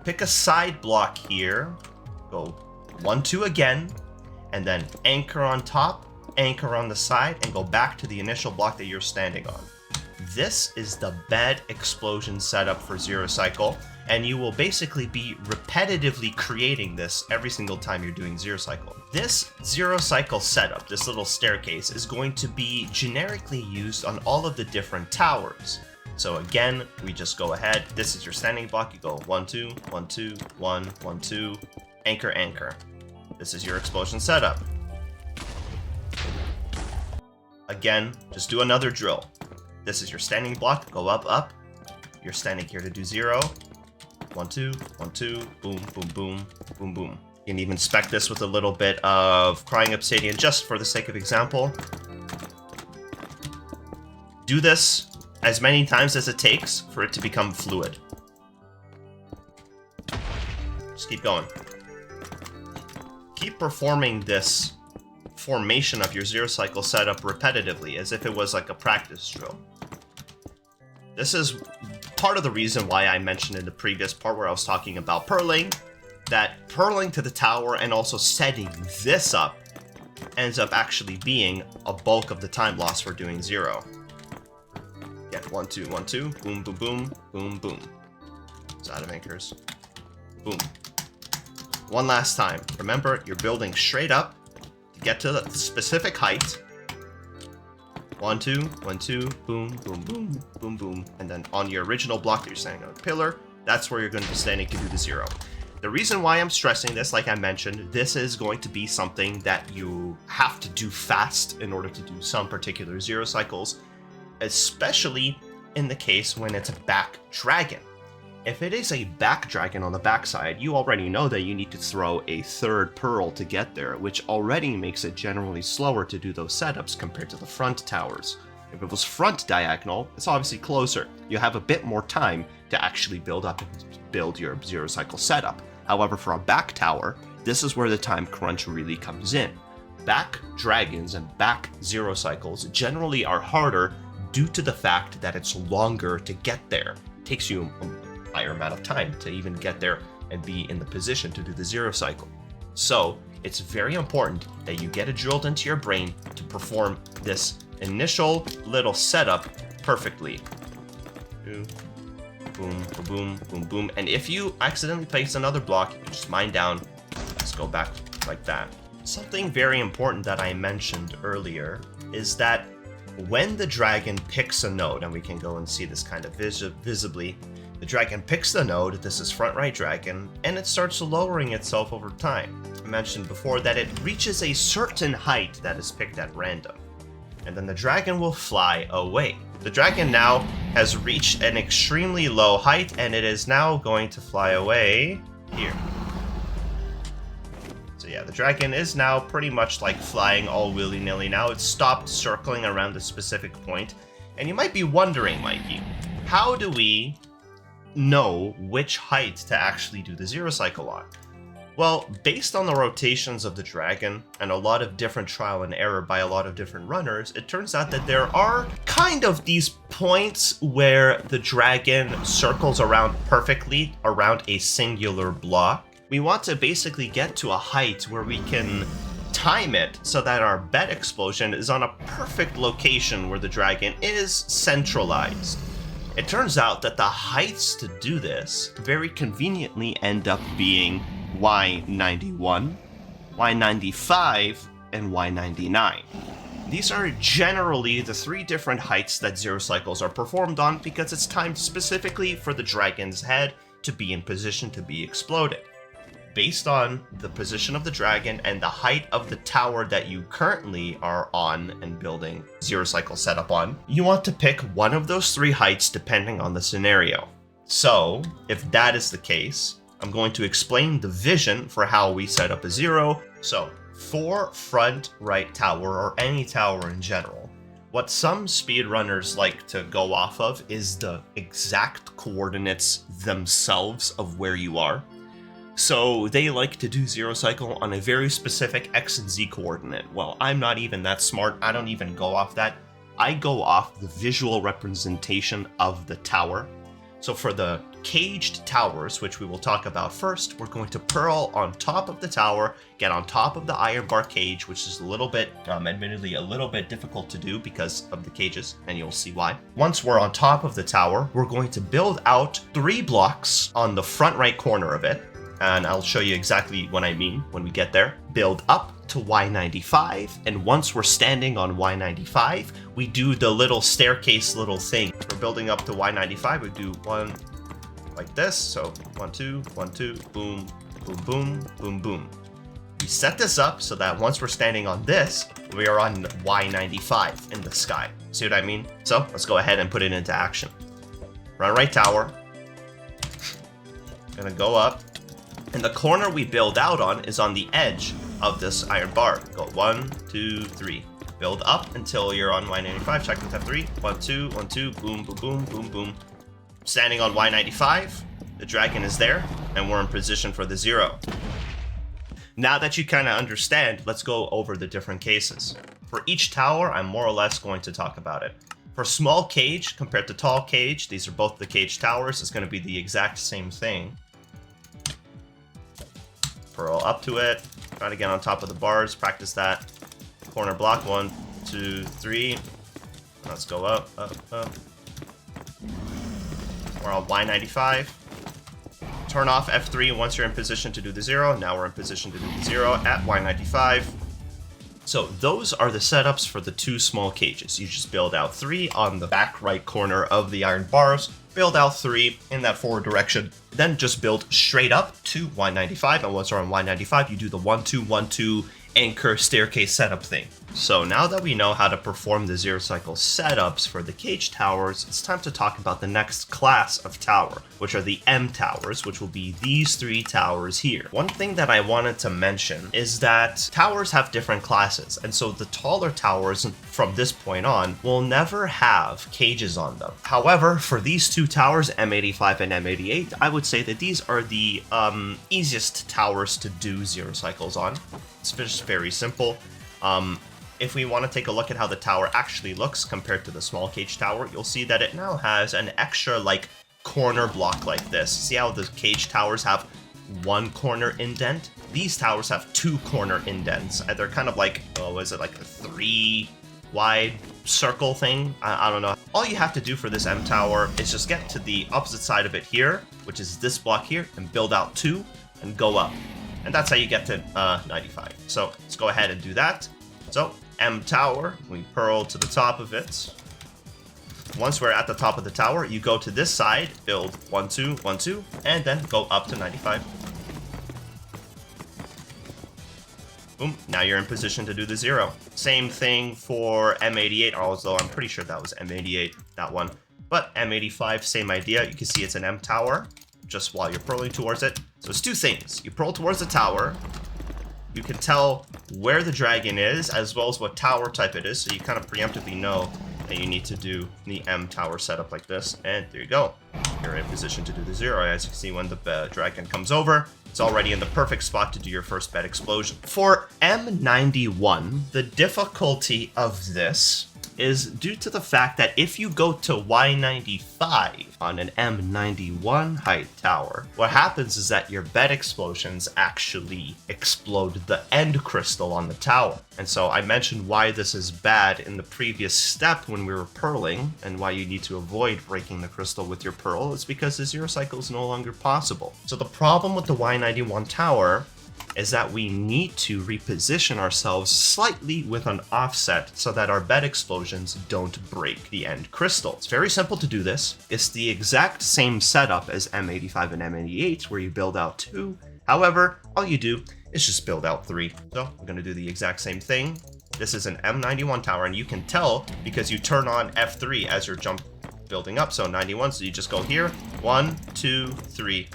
pick a side block here, go 1, 2 again, and then anchor on top, anchor on the side, and go back to the initial block that you're standing on. This is the bed explosion setup for Zero Cycle, and you will basically be repetitively creating this every single time you're doing Zero Cycle. This Zero Cycle setup, this little staircase, is going to be generically used on all of the different towers. So again, we just go ahead. This is your standing block. You go 1, 2, 1, 2, 1, 1, 2, anchor, anchor. This is your explosion setup. Again, just do another drill. This is your standing block. Go up, up. You're standing here to do 0. 1, 2, 1, 2, boom, boom, boom, boom, boom. You can even spec this with a little bit of Crying Obsidian just for the sake of example. Do this as many times as it takes for it to become fluid. Just keep going. Keep performing this formation of your Zero Cycle setup repetitively as if it was like a practice drill. This is part of the reason why I mentioned in the previous part where I was talking about purling, that purling to the tower and also setting this up ends up actually being a bulk of the time loss for doing 0. Again, 1, 2, 1, 2, boom, boom, boom, boom, boom. It's out of anchors. Boom. One last time. Remember, you're building straight up to get to the specific height. 1, 2, 1, 2, boom, boom, boom, boom, boom. And then on your original block that you're standing on a pillar, that's where you're going to be standing to do the 0. The reason why I'm stressing this, like I mentioned, this is going to be something that you have to do fast in order to do some particular Zero Cycles, especially in the case when it's a back dragon. If it is a back dragon on the backside, you already know that you need to throw a third pearl to get there, which already makes it generally slower to do those setups compared to the front towers. If it was front diagonal, it's obviously closer. You have a bit more time to actually build up and build your Zero Cycle setup. However, for a back tower, this is where the time crunch really comes in. Back dragons and back Zero Cycles generally are harder due to the fact that it's longer to get there. It takes you a higher amount of time to even get there and be in the position to do the Zero Cycle. So it's very important that you get it drilled into your brain to perform this initial little setup perfectly. Boom, boom, boom, boom, boom. And if you accidentally place another block, you can just mine down. Just go back like that. Something very important that I mentioned earlier is that when the dragon picks a node, and we can go and see this kind of visibly, the dragon picks the node, this is front right dragon, and it starts lowering itself over time. I mentioned before that it reaches a certain height that is picked at random, and then the dragon will fly away. The dragon now has reached an extremely low height, and it is now going to fly away here. So yeah, the dragon is now pretty much like flying all willy-nilly now. It's stopped circling around a specific point. And you might be wondering, Mikey, how do we know which height to actually do the Zero Cycle on? Well, based on the rotations of the dragon and a lot of different trial and error by a lot of different runners, it turns out that there are kind of these points where the dragon circles around perfectly around a singular block. We want to basically get to a height where we can time it so that our bed explosion is on a perfect location where the dragon is centralized. It turns out that the heights to do this very conveniently end up being Y91, Y95, and Y99. These are generally the 3 different heights that Zero Cycles are performed on because it's timed specifically for the dragon's head to be in position to be exploded. Based on the position of the dragon and the height of the tower that you currently are on and building Zero Cycle setup on, you want to pick one of those 3 heights depending on the scenario. So, if that is the case, I'm going to explain the vision for how we set up a 0. So, for front right tower or any tower in general, what some speedrunners like to go off of is the exact coordinates themselves of where you are. So they like to do Zero Cycle on a very specific X and Z coordinate. Well, I'm not even that smart. I don't even go off that. I go off the visual representation of the tower. So for the caged towers, which we will talk about first, we're going to pearl on top of the tower, get on top of the iron bar cage, which is a little bit, admittedly, a little bit difficult to do because of the cages, and you'll see why. Once we're on top of the tower, we're going to build out 3 blocks on the front right corner of it, and I'll show you exactly what I mean when we get there. Build up to Y95, and once we're standing on Y95, we do the little staircase little thing. We're building up to Y95, we do one like this, so 1, 2, 1, 2, boom, boom, boom, boom, boom. We set this up so that once we're standing on this, we are on Y95 in the sky. See what I mean? So let's go ahead and put it into action. Run right tower. Gonna go up. And the corner we build out on is on the edge of this iron bar. Go 1, 2, 3. Build up until you're on Y95. Check with F3. 1, 2, 1, 2. Boom, boom, boom, boom, boom. Standing on Y95. The dragon is there, and we're in position for the 0. Now that you kind of understand, let's go over the different cases. For each tower, I'm more or less going to talk about it. For small cage compared to tall cage, these are both the cage towers. It's going to be the exact same thing. Pearl up to it. Try to get on top of the bars. Practice that. Corner block. 1, 2, 3. Let's go up, up, up. We're on Y95. Turn off F3 once you're in position to do the 0. Now we're in position to do the 0 at Y95. So those are the setups for the 2 small cages. You just build out 3 on the back right corner of the iron bars. Build out 3 in that forward direction, then just build straight up to Y95, and once you're on Y95, you do the 1, 2, 1, 2 anchor staircase setup thing. So now that we know how to perform the 0 cycle setups for the cage towers, it's time to talk about the next class of tower, which are the M towers, which will be these 3 towers here. One thing that I wanted to mention is that towers have different classes, and so the taller towers from this point on will never have cages on them. However, for these 2 towers, M85 and M88, I would say that these are the easiest towers to do 0 cycles on. It's just very simple. If we want to take a look at how the tower actually looks compared to the small cage tower, you'll see that it now has an extra like corner block like this. See how the cage towers have 1 corner indent? These towers have 2 corner indents. They're kind of like, oh, is it like a 3 wide circle thing? I don't know. All you have to do for this M tower is just get to the opposite side of it here, which is this block here, and build out 2 and go up. And that's how you get to 95. So let's go ahead and do that. So M tower, we pearl to the top of it. Once we're at the top of the tower, you go to this side, build 1, 2, 1, 2, and then go up to 95. Boom, now you're in position to do the 0. Same thing for M88, although I'm pretty sure that was M88, that one. But M85, same idea. You can see it's an M tower, just while you're pearling towards it. So it's 2 things. You pearl towards the tower. You can tell where the dragon is, as well as what tower type it is, so you kind of preemptively know that you need to do the M tower setup like this, and there you go. You're in position to do the 0. As you can see, when the dragon comes over, it's already in the perfect spot to do your first bed explosion. For M91, the difficulty of this is due to the fact that if you go to Y95 on an M91 height tower, what happens is that your bed explosions actually explode the end crystal on the tower. And so I mentioned why this is bad in the previous step when we were pearling, and why you need to avoid breaking the crystal with your pearl is because the 0 cycle is no longer possible. So the problem with the Y91 tower is that we need to reposition ourselves slightly with an offset so that our bed explosions don't break the end crystal. It's very simple to do this. It's the exact same setup as M85 and M88, where you build out 2. However, all you do is just build out 3. So I'm going to do the exact same thing. This is an M91 tower, and you can tell because you turn on F3 as you're building up. So 91, so you just go here, 1, 2, 3.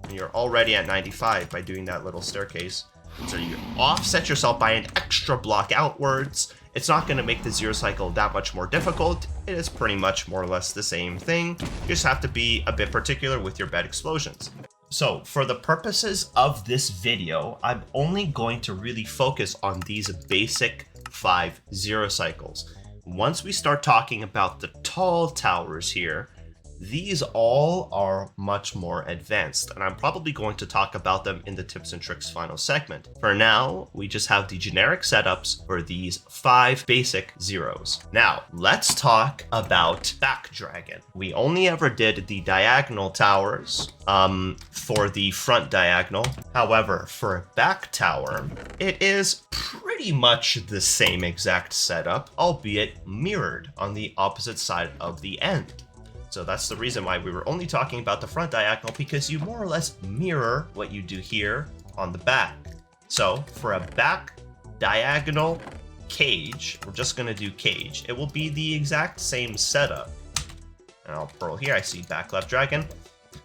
And you're already at 95 by doing that little staircase. So you offset yourself by an extra block outwards. It's not going to make the 0 cycle that much more difficult. It is pretty much more or less the same thing. You just have to be a bit particular with your bed explosions. So for the purposes of this video, I'm only going to really focus on these basic 5 0 cycles. Once we start talking about the tall towers here, These all are much more advanced, and I'm probably going to talk about them in the tips and tricks final segment. For now, we just have the generic setups for these 5 basic zeros. Now, let's talk about back dragon. We only ever did the diagonal towers for the front diagonal. However, for a back tower, it is pretty much the same exact setup, albeit mirrored on the opposite side of the end. So that's the reason why we were only talking about the front diagonal, because you more or less mirror what you do here on the back. So for a back diagonal cage, we're just going to do cage. It will be the exact same setup. And I'll pearl here. I see back left dragon.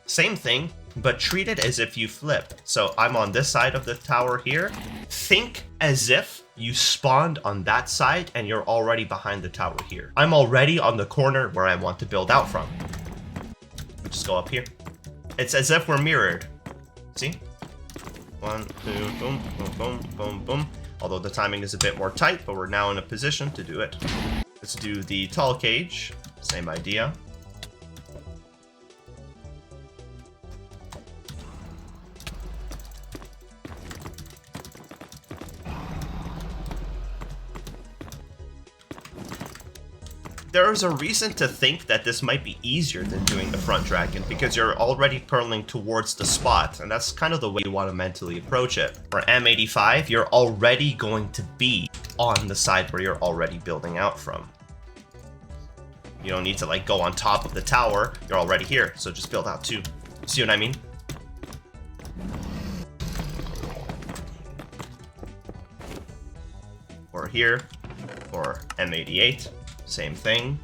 Same thing, but treat it as if you flip. So I'm on this side of the tower here. Think as if you spawned on that side and you're already behind the tower here. I'm already on the corner where I want to build out from. We just go up here. It's as if we're mirrored. See? 1, 2, boom, boom, boom, boom, boom. Although the timing is a bit more tight, but we're now in a position to do it. Let's do the tall cage. Same idea. There is a reason to think that this might be easier than doing the front dragon, because you're already purling towards the spot, and that's kind of the way you want to mentally approach it. For M85, you're already going to be on the side where you're already building out from. You don't need to like go on top of the tower, you're already here, so just build out too. See what I mean? Or here, or M88. Same thing.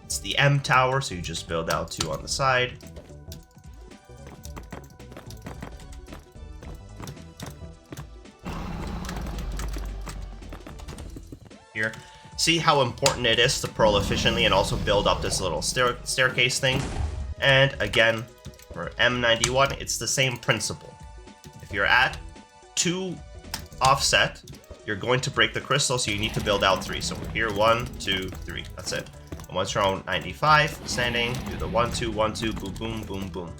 It's the M tower, so you just build out 2 on the side. Here. See how important it is to pearl efficiently and also build up this little staircase thing. And again, for M91, it's the same principle. If you're at 2 offset, you're going to break the crystal, so you need to build out 3. So we're here, 1, 2, 3. That's it. And once you're on 95, standing, do the 1, 2, 1, 2, boom, boom, boom, boom.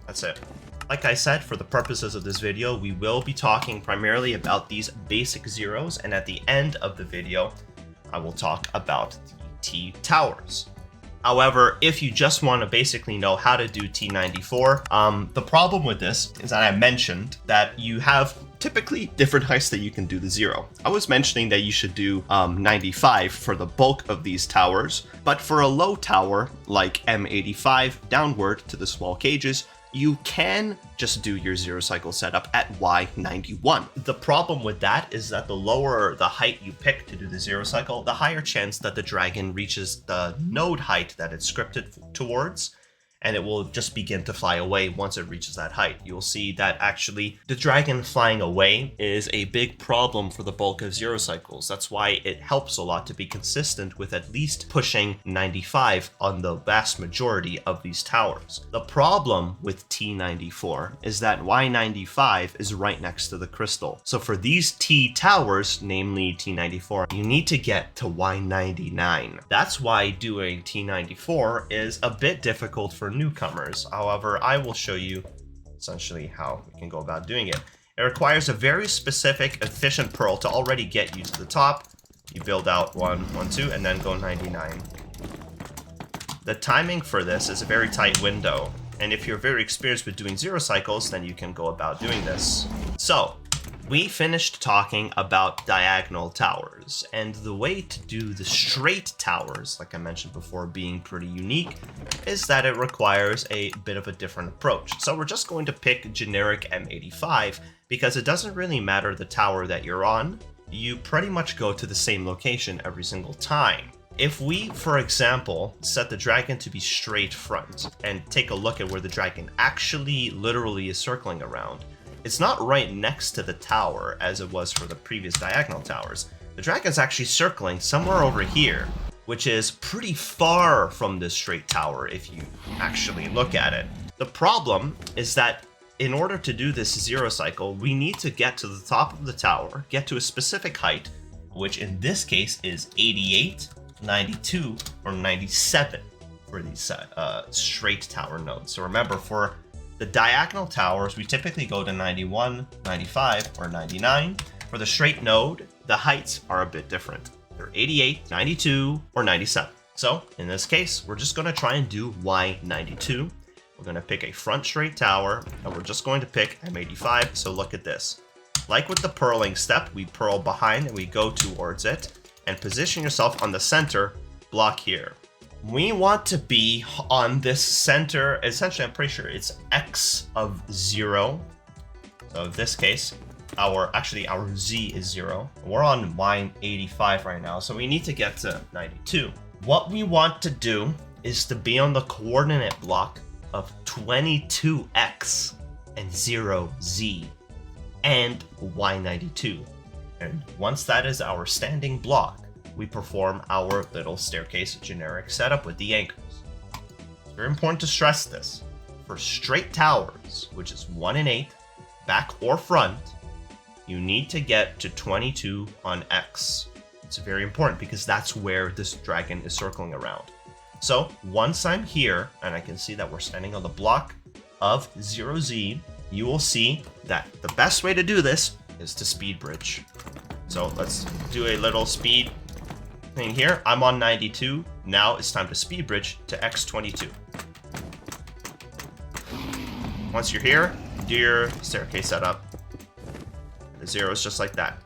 That's it. Like I said, for the purposes of this video, we will be talking primarily about these basic zeros, and at the end of the video, I will talk about the T towers. However, if you just want to basically know how to do T94, the problem with this is that I mentioned that you have typically different heights that you can do the zero. I was mentioning that you should do 95 for the bulk of these towers, but for a low tower like M85 downward to the small cages, you can just do your zero cycle setup at Y91. The problem with that is that the lower the height you pick to do the zero cycle, the higher chance that the dragon reaches the node height that it's scripted towards, and it will just begin to fly away once it reaches that height. You'll see that actually the dragon flying away is a big problem for the bulk of zero cycles. That's why it helps a lot to be consistent with at least pushing 95 on the vast majority of these towers. The problem with T94 is that Y95 is right next to the crystal. So for these T towers, namely T94, you need to get to Y99. That's why doing T94 is a bit difficult for newcomers. However, I will show you essentially how we can go about doing it. It requires a very specific, efficient pearl to already get you to the top. You build out 1, 1, 2, and then go 99. The timing for this is a very tight window, and if you're very experienced with doing zero cycles, then you can go about doing this. So, we finished talking about diagonal towers, and the way to do the straight towers, like I mentioned before, being pretty unique, is that it requires a bit of a different approach. So we're just going to pick generic M85, because it doesn't really matter the tower that you're on, you pretty much go to the same location every single time. If we, for example, set the dragon to be straight front, and take a look at where the dragon actually literally is circling around, it's not right next to the tower as it was for the previous diagonal towers. The dragon's actually circling somewhere over here, which is pretty far from this straight tower if you actually look at it. The problem is that in order to do this zero cycle, we need to get to the top of the tower, get to a specific height, which in this case is 88, 92, or 97. for these straight tower nodes. So remember, for the diagonal towers, we typically go to 91, 95, or 99. For the straight node, the heights are a bit different. They're 88, 92, or 97. So in this case, we're just going to try and do Y92. We're going to pick a front straight tower, and we're just going to pick M85. So look at this. Like with the purling step, we purl behind and we go towards it, and position yourself on the center block here. We want to be on this center, essentially I'm pretty sure it's X of 0. So in this case, our Z is 0. We're on Y85 right now, so we need to get to 92. What we want to do is to be on the coordinate block of 22X and 0Z and Y92. And once that is our standing block, we perform our little staircase generic setup with the anchors. It's very important to stress this. For straight towers, which is 1 and 8, back or front, you need to get to 22 on X. It's very important because that's where this dragon is circling around. So once I'm here, and I can see that we're standing on the block of 0Z, you will see that the best way to do this is to speed bridge. So let's do a little speed thing here. I'm on 92. Now it's time to speed bridge to X22. Once you're here, do your staircase setup. The 0 is just like that.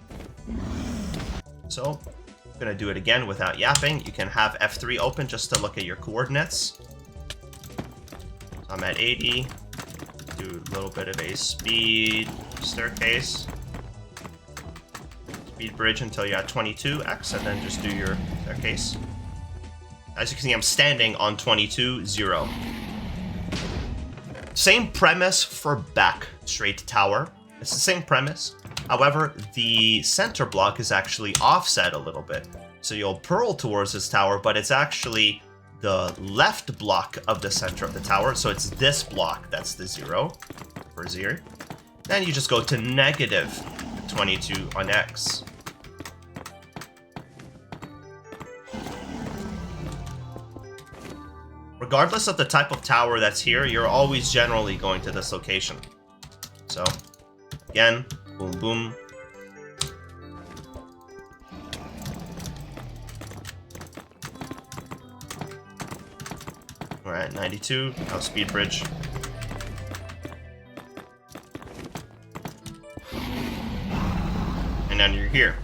So I'm gonna do it again without yapping. You can have F3 open just to look at your coordinates. So I'm at 80. Do a little bit of a speed staircase. Speed bridge until you're at 22X, and then just do your staircase. As you can see, I'm standing on 22, 0. Same premise for back straight tower. It's the same premise. However, the center block is actually offset a little bit. So you'll purl towards this tower, but it's actually the left block of the center of the tower. So it's this block that's the 0 for 0. Then you just go to negative 22 on X. Regardless of the type of tower that's here, you're always generally going to this location. So, again, boom, boom. We're at 92, now speed bridge. And then you're here.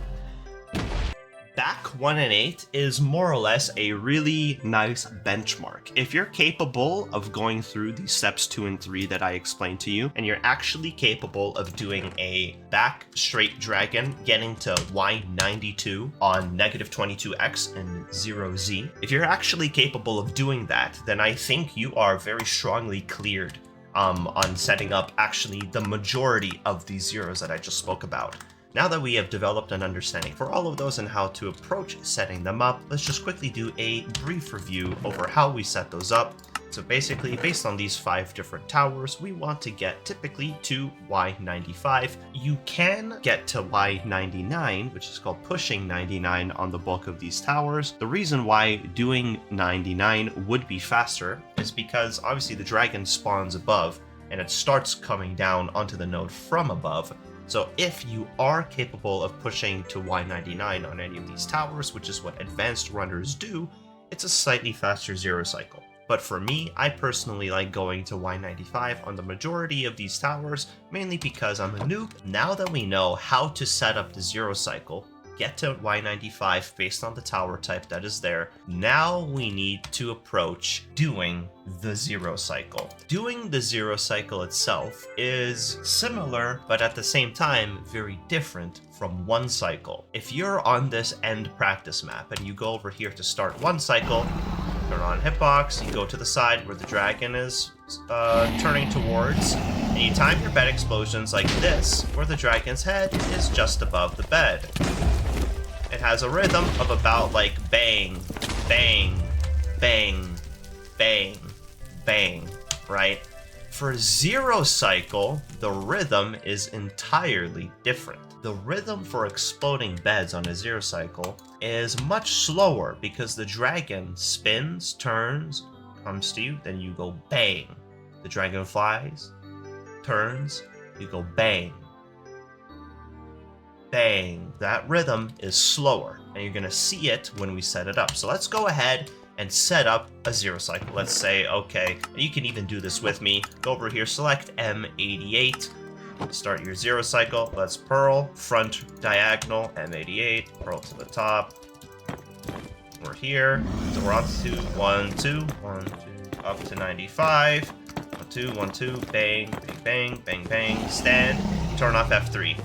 Back 1 and 8 is more or less a really nice benchmark. If you're capable of going through the steps 2 and 3 that I explained to you, and you're actually capable of doing a back straight dragon, getting to Y92 on negative 22X and 0Z, if you're actually capable of doing that, then I think you are very strongly cleared on setting up actually the majority of these zeros that I just spoke about. Now that we have developed an understanding for all of those and how to approach setting them up, let's just quickly do a brief review over how we set those up. So basically, based on these 5 different towers, we want to get typically to Y95. You can get to Y99, which is called pushing 99 on the bulk of these towers. The reason why doing 99 would be faster is because obviously the dragon spawns above and it starts coming down onto the node from above. So if you are capable of pushing to Y99 on any of these towers, which is what advanced runners do, it's a slightly faster zero cycle. But for me, I personally like going to Y95 on the majority of these towers, mainly because I'm a noob. Now that we know how to set up the zero cycle, get to Y95 based on the tower type that is there, now we need to approach doing the zero cycle. Doing the zero cycle itself is similar, but at the same time, very different from one cycle. If you're on this end practice map and you go over here to start one cycle, turn on Hitbox, you go to the side where the dragon is turning towards, and you time your bed explosions like this, where the dragon's head is just above the bed. It has a rhythm of about like bang, bang, bang, bang, bang, right? For zero cycle, the rhythm is entirely different. The rhythm for exploding beds on a zero cycle is much slower because the dragon spins, turns, comes to you, then you go bang. The dragon flies, turns, you go bang. Bang. That rhythm is slower, and you're gonna see it when we set it up. So let's go ahead and set up a 0 cycle. Let's say, okay, and you can even do this with me. Go over here, select M88, start your 0 cycle. Let's purl, front diagonal, M88, purl to the top. We're here, so we're on to 1, 2, 1, 2, up to 95. 1, 2, 1, 2, bang, bang, bang, bang, bang, stand, turn off F3.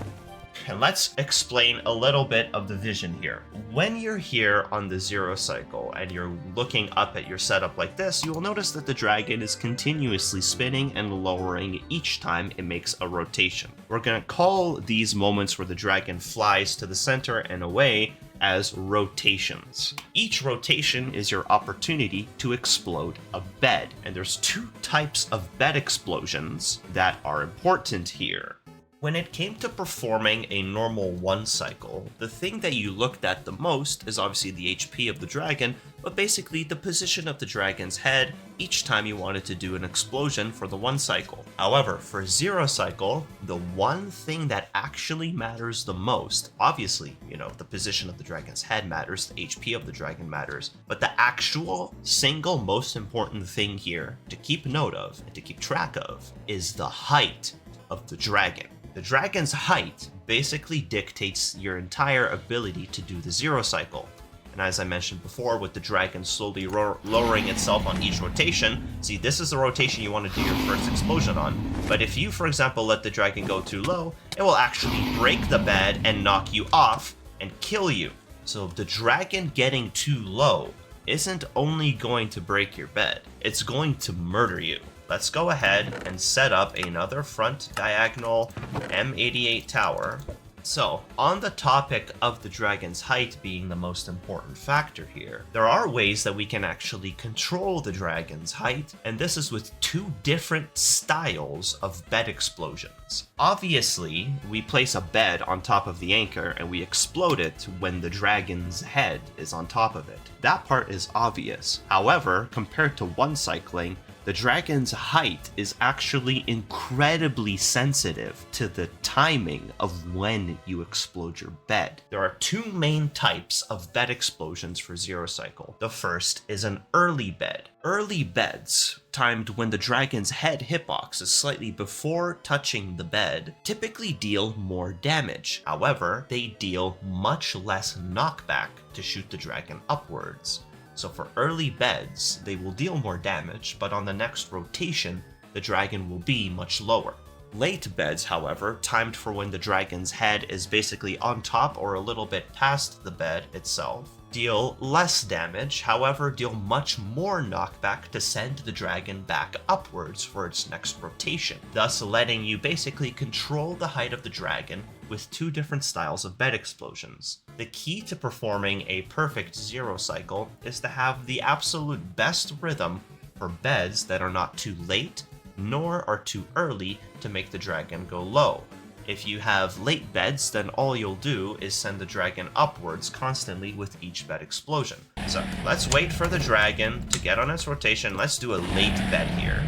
And let's explain a little bit of the vision here. When you're here on the 0 cycle and you're looking up at your setup like this, you will notice that the dragon is continuously spinning and lowering each time it makes a rotation. We're gonna call these moments where the dragon flies to the center and away as rotations. Each rotation is your opportunity to explode a bed. And there's 2 types of bed explosions that are important here. When it came to performing a normal 1 cycle, the thing that you looked at the most is obviously the HP of the dragon, but basically the position of the dragon's head each time you wanted to do an explosion for the 1 cycle. However, for 0 cycle, the one thing that actually matters the most, obviously, the position of the dragon's head matters, the HP of the dragon matters, but the actual single most important thing here to keep note of and to keep track of is the height of the dragon. The dragon's height basically dictates your entire ability to do the 0 cycle. And as I mentioned before, with the dragon slowly lowering itself on each rotation, see, this is the rotation you want to do your first explosion on. But if you, for example, let the dragon go too low, it will actually break the bed and knock you off and kill you. So the dragon getting too low isn't only going to break your bed, it's going to murder you. Let's go ahead and set up another front diagonal M88 tower. So, on the topic of the dragon's height being the most important factor here, there are ways that we can actually control the dragon's height, and this is with 2 different styles of bed explosions. Obviously, we place a bed on top of the anchor and we explode it when the dragon's head is on top of it. That part is obvious. However, compared to 1 cycling, the dragon's height is actually incredibly sensitive to the timing of when you explode your bed. There are 2 main types of bed explosions for 0 cycle. The first is an early bed. Early beds, timed when the dragon's head hitbox is slightly before touching the bed, typically deal more damage. However, they deal much less knockback to shoot the dragon upwards. So for early beds, they will deal more damage, but on the next rotation, the dragon will be much lower. Late beds, however, timed for when the dragon's head is basically on top or a little bit past the bed itself, deal less damage, however deal much more knockback to send the dragon back upwards for its next rotation, thus letting you basically control the height of the dragon with 2 different styles of bed explosions. The key to performing a perfect 0 cycle is to have the absolute best rhythm for beds that are not too late nor are too early to make the dragon go low. If you have late beds, then all you'll do is send the dragon upwards constantly with each bed explosion. So let's wait for the dragon to get on its rotation. Let's do a late bed here.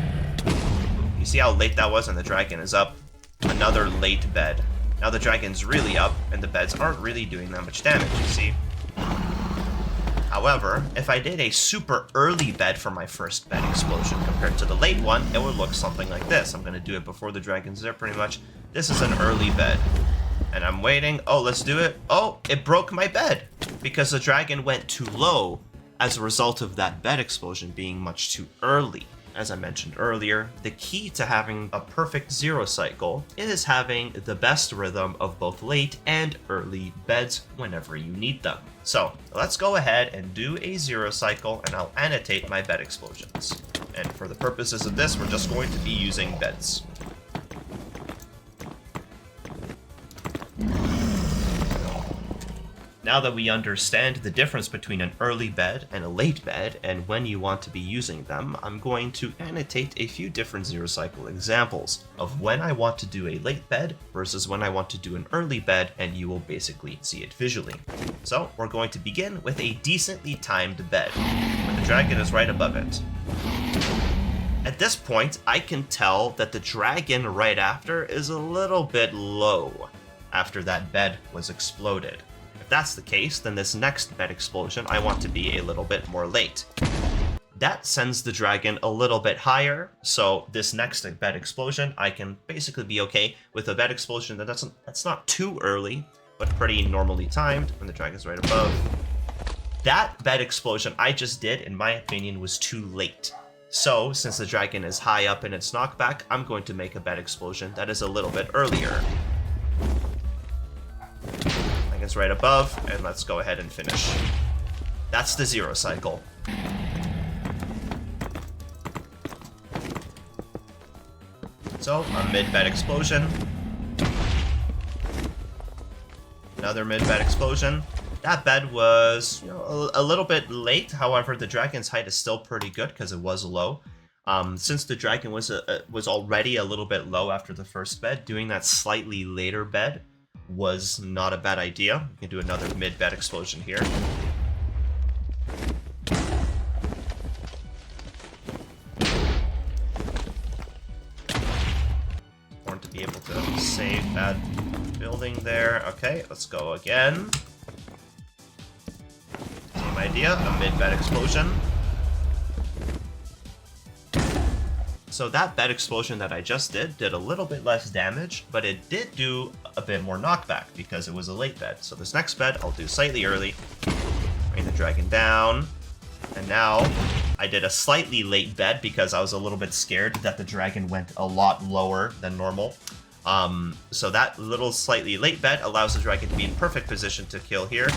You see how late that was and the dragon is up? Another late bed. Now the dragon's really up and the beds aren't really doing that much damage, you see? However, if I did a super early bed for my first bed explosion compared to the late one, it would look something like this. I'm going to do it before the dragon's there pretty much. This is an early bed. And I'm waiting. Oh, let's do it. Oh, it broke my bed because the dragon went too low as a result of that bed explosion being much too early. As I mentioned earlier, the key to having a perfect 0 cycle is having the best rhythm of both late and early beds whenever you need them. So let's go ahead and do a 0 cycle and I'll annotate my bed explosions. And for the purposes of this, we're just going to be using beds. Now that we understand the difference between an early bed and a late bed and when you want to be using them, I'm going to annotate a few different 0 cycle examples of when I want to do a late bed versus when I want to do an early bed, and you will basically see it visually. So we're going to begin with a decently timed bed, where the dragon is right above it. At this point, I can tell that the dragon right after is a little bit low after that bed was exploded. If that's the case, then this next bed explosion I want to be a little bit more late. That sends the dragon a little bit higher, so this next bed explosion I can basically be okay with a bed explosion that's not too early, but pretty normally timed when the dragon's right above. That bed explosion I just did, in my opinion, was too late. So, since the dragon is high up in its knockback, I'm going to make a bed explosion that is a little bit earlier. Dragon's right above, and let's go ahead and finish. That's the 0 cycle. So, a mid-bed explosion. Another mid-bed explosion. That bed was, a little bit late. However, the dragon's height is still pretty good because it was low. Since the dragon was already a little bit low after the first bed, doing that slightly later bed was not a bad idea. We can do another mid-bed explosion here. Important to be able to save that building there. Okay, let's go again. Idea, a mid-bed explosion. So that bed explosion that I just did a little bit less damage, but it did do a bit more knockback because it was a late bed. So this next bed I'll do slightly early, bring the dragon down, and now I did a slightly late bed because I was a little bit scared that the dragon went a lot lower than normal. So that little slightly late bed allows the dragon to be in perfect position to kill here.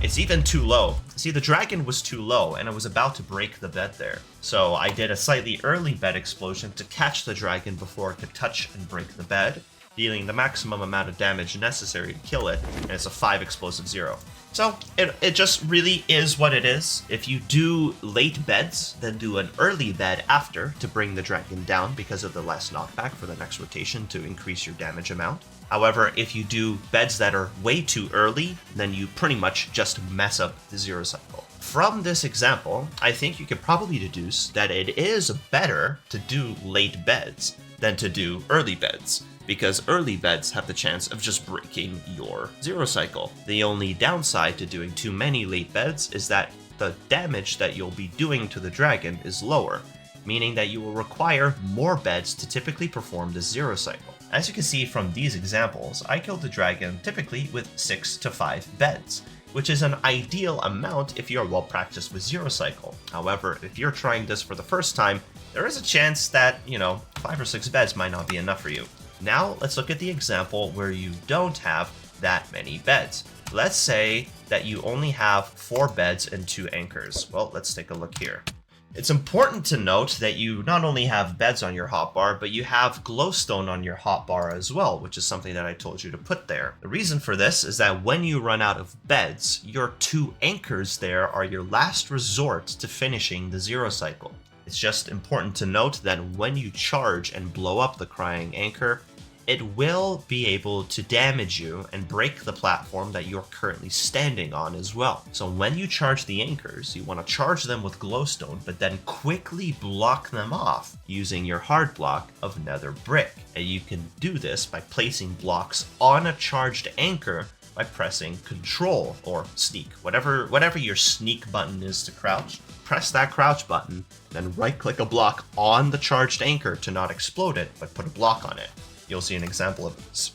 It's even too low. See, the dragon was too low, and I was about to break the bed there. So I did a slightly early bed explosion to catch the dragon before it could touch and break the bed, dealing the maximum amount of damage necessary to kill it, and it's a 5 explosive 0. So it just really is what it is. If you do late beds, then do an early bed after to bring the dragon down because of the less knockback for the next rotation to increase your damage amount. However, if you do beds that are way too early, then you pretty much just mess up the 0 cycle. From this example, I think you could probably deduce that it is better to do late beds than to do early beds, because early beds have the chance of just breaking your 0 cycle. The only downside to doing too many late beds is that the damage that you'll be doing to the dragon is lower, meaning that you will require more beds to typically perform the 0 cycle. As you can see from these examples, I killed the dragon typically with 6 to 5 beds, which is an ideal amount if you're well practiced with 0 cycle. However, if you're trying this for the first time, there is a chance that, 5 or 6 beds might not be enough for you. Now, let's look at the example where you don't have that many beds. Let's say that you only have 4 beds and 2 anchors. Well, let's take a look here. It's important to note that you not only have beds on your hotbar, but you have glowstone on your hotbar as well, which is something that I told you to put there. The reason for this is that when you run out of beds, your 2 anchors there are your last resort to finishing the 0 cycle. It's just important to note that when you charge and blow up the crying anchor, it will be able to damage you and break the platform that you're currently standing on as well. So when you charge the anchors, you want to charge them with glowstone, but then quickly block them off using your hard block of nether brick. And you can do this by placing blocks on a charged anchor by pressing Control or Sneak, whatever your sneak button is to crouch. Press that crouch button, then right-click a block on the charged anchor to not explode it, but put a block on it. You'll see an example of this.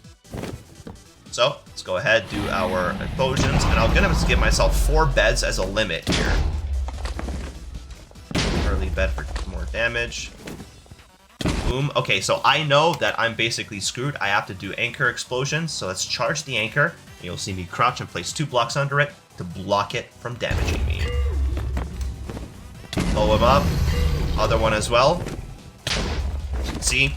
So let's go ahead, do our explosions, and I'm gonna give myself 4 beds as a limit here. Early bed for more damage. Boom. Okay, so I know that I'm basically screwed. I have to do anchor explosions, so let's charge the anchor, and you'll see me crouch and place 2 blocks under it to block it from damaging me. Blow him up. Other one as well. See?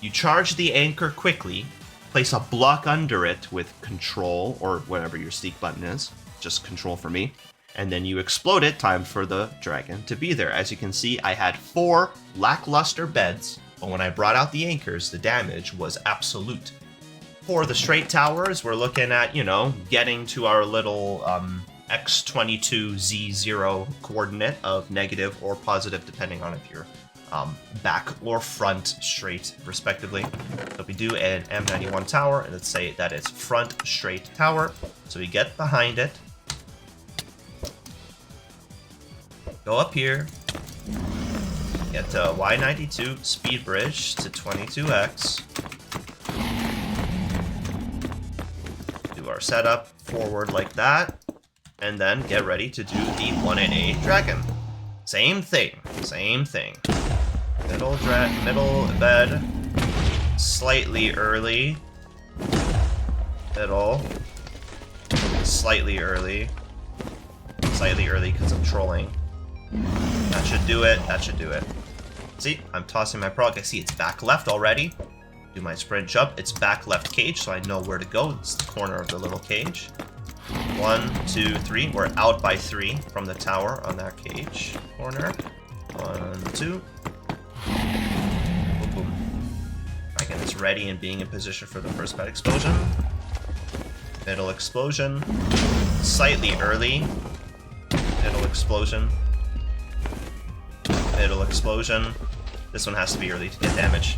You charge the anchor quickly, place a block under it with Control, or whatever your sneak button is, just Control for me, and then you explode it, time for the dragon to be there. As you can see, I had 4 lackluster beds, but when I brought out the anchors, the damage was absolute. For the straight towers, we're looking at, getting to our little x22z0 coordinate of negative or positive, depending on if you're back or front straight, respectively. So if we do an M91 tower, and let's say that it's front straight tower, so we get behind it, go up here, get to Y92 speed bridge to 22x, do our setup forward like that, and then get ready to do the 188 dragon. Same thing. Middle bed, slightly early, middle, slightly early because I'm trolling. That should do it. See, I'm tossing my prog. I see it's back left already. Do my sprint jump. It's back left cage, so I know where to go. It's the corner of the little cage. 1, 2, 3. We're out by 3 from the tower on that cage corner. 1, 2. Boom, boom. Dragon is ready and being in position for the first pet explosion. Middle explosion. Slightly early. Middle explosion. Middle explosion. This one has to be early to get damage.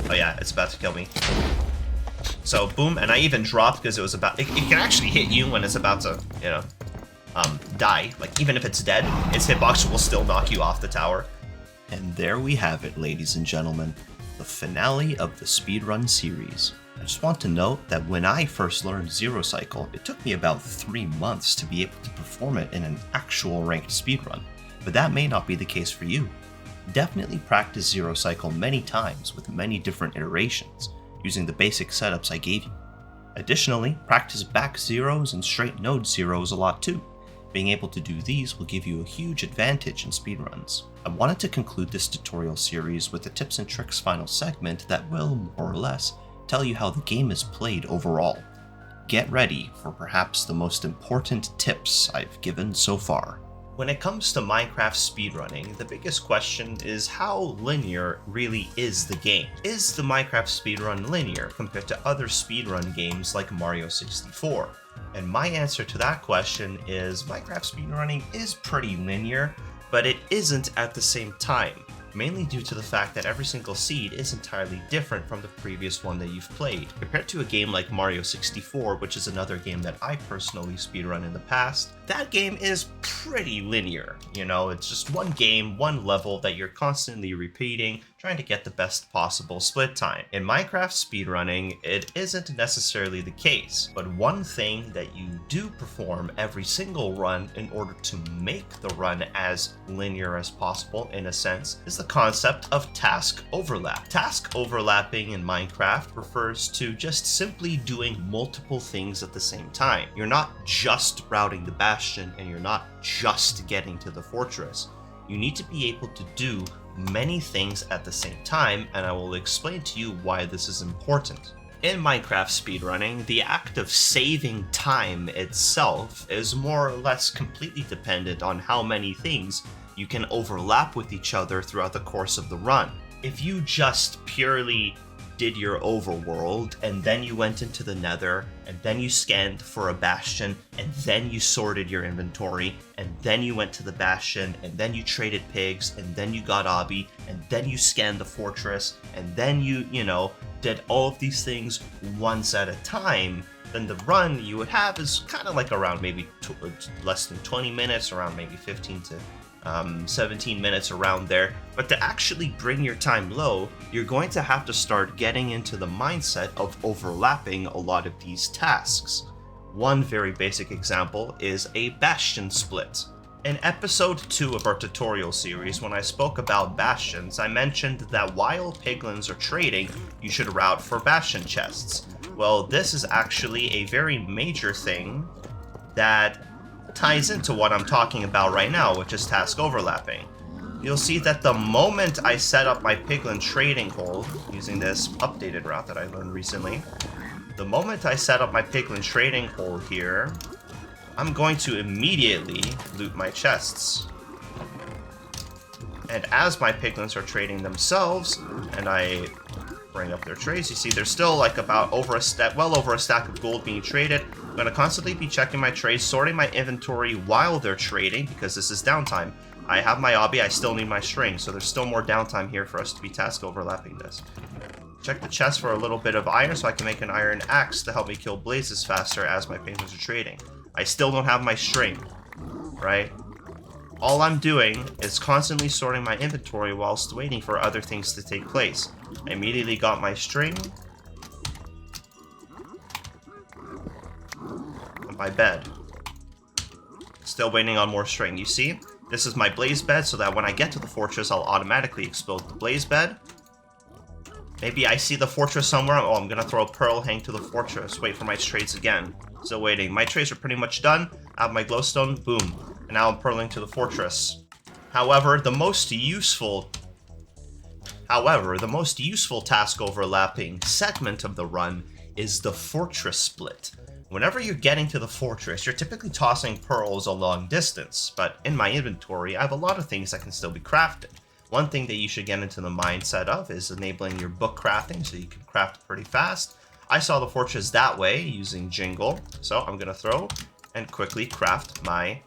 Oh yeah, it's about to kill me. So boom, and I even dropped because it was about. It can actually hit you when it's about to, you know, die. Like even if it's dead, its hitbox will still knock you off the tower. And there we have it, ladies and gentlemen, the finale of the speedrun series. I just want to note that when I first learned Zero Cycle, it took me about 3 months to be able to perform it in an actual ranked speedrun, but that may not be the case for you. Definitely practice Zero Cycle many times with many different iterations, using the basic setups I gave you. Additionally, practice back zeros and straight node zeros a lot too. Being able to do these will give you a huge advantage in speedruns. I wanted to conclude this tutorial series with a tips and tricks final segment that will, more or less, tell you how the game is played overall. Get ready for perhaps the most important tips I've given so far. When it comes to Minecraft speedrunning, the biggest question is how linear really is the game? Is the Minecraft speedrun linear compared to other speedrun games like Mario 64? And my answer to that question is Minecraft speedrunning is pretty linear, but it isn't at the same time, mainly due to the fact that every single seed is entirely different from the previous one that you've played. Compared to a game like Mario 64, which is another game that I personally speedrun in the past, that game is pretty linear. You know, it's just one game, one level that you're constantly repeating, trying to get the best possible split time. In Minecraft speedrunning, it isn't necessarily the case, but one thing that you do perform every single run in order to make the run as linear as possible, in a sense, is the concept of task overlap. Task overlapping in Minecraft refers to just simply doing multiple things at the same time. You're not just routing the bastion and you're not just getting to the fortress. You need to be able to do many things at the same time, and I will explain to you why this is important. In Minecraft speedrunning, the act of saving time itself is more or less completely dependent on how many things you can overlap with each other throughout the course of the run. If you just purely did your overworld, and then you went into the nether, and then you scanned for a bastion, and then you sorted your inventory, and then you went to the bastion, and then you traded pigs, and then you got obby, and then you scanned the fortress, and then you did all of these things once at a time, then the run you would have is kind of like around maybe less than 20 minutes, around maybe 15 to 17 minutes, around there. But to actually bring your time low, you're going to have to start getting into the mindset of overlapping a lot of these tasks. One very basic example is a bastion split. In episode 2 of our tutorial series, when I spoke about bastions, I mentioned that while piglins are trading, you should route for bastion chests. Well, this is actually a very major thing that ties into what I'm talking about right now, which is task overlapping. You'll see that the moment I set up my piglin trading hold, using this updated route that I learned recently, the moment I set up my piglin trading hold here, I'm going to immediately loot my chests. And as my piglins are trading themselves, and I bring up their trades, you see there's still like about well over a stack of gold being traded. I'm going to constantly be checking my trades, sorting my inventory while they're trading, because this is downtime. I have my obby, I still need my string, so there's still more downtime here for us to be task overlapping this. Check the chest for a little bit of iron so I can make an iron axe to help me kill blazes faster as my penguins are trading. I still don't have my string, right? All I'm doing is constantly sorting my inventory whilst waiting for other things to take place. I immediately got my string and my bed. Still waiting on more string. You see, this is my blaze bed so that when I get to the fortress, I'll automatically explode the blaze bed. Maybe I see the fortress somewhere. Oh, I'm gonna throw a pearl hang to the fortress. Wait for my trades again. Still waiting. My trades are pretty much done. I have my glowstone. Boom. And now I'm purling to the fortress. However, the most useful task overlapping segment of the run is the fortress split. Whenever you're getting to the fortress, you're typically tossing pearls a long distance, but in my inventory, I have a lot of things that can still be crafted. One thing that you should get into the mindset of is enabling your book crafting so you can craft pretty fast. I saw the fortress that way using Jingle, so I'm gonna throw and quickly craft my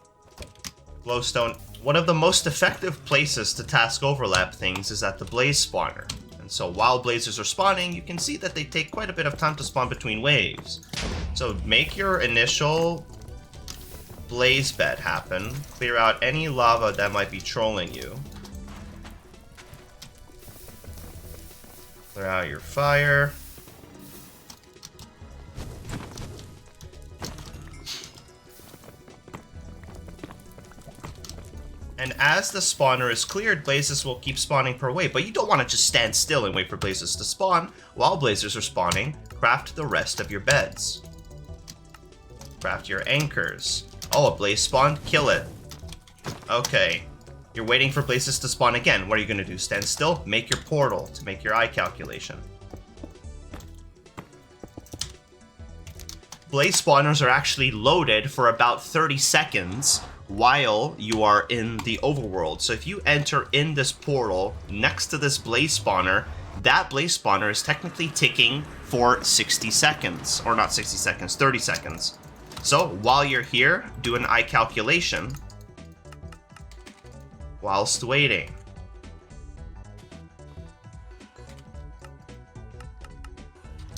glowstone. One of the most effective places to task overlap things is at the blaze spawner. And so while blazes are spawning, you can see that they take quite a bit of time to spawn between waves. So make your initial blaze bed happen. Clear out any lava that might be trolling you. Clear out your fire. And as the spawner is cleared, blazes will keep spawning per wave, but you don't want to just stand still and wait for blazes to spawn. While blazes are spawning, craft the rest of your beds. Craft your anchors. Oh, a blaze spawned? Kill it. Okay. You're waiting for blazes to spawn again. What are you going to do? Stand still? Make your portal to make your eye calculation. Blaze spawners are actually loaded for about 30 seconds while you are in the overworld. So if you enter in this portal next to this blaze spawner, that blaze spawner is technically ticking for 60 seconds. Or not 60 seconds, 30 seconds. So while you're here, do an eye calculation whilst waiting.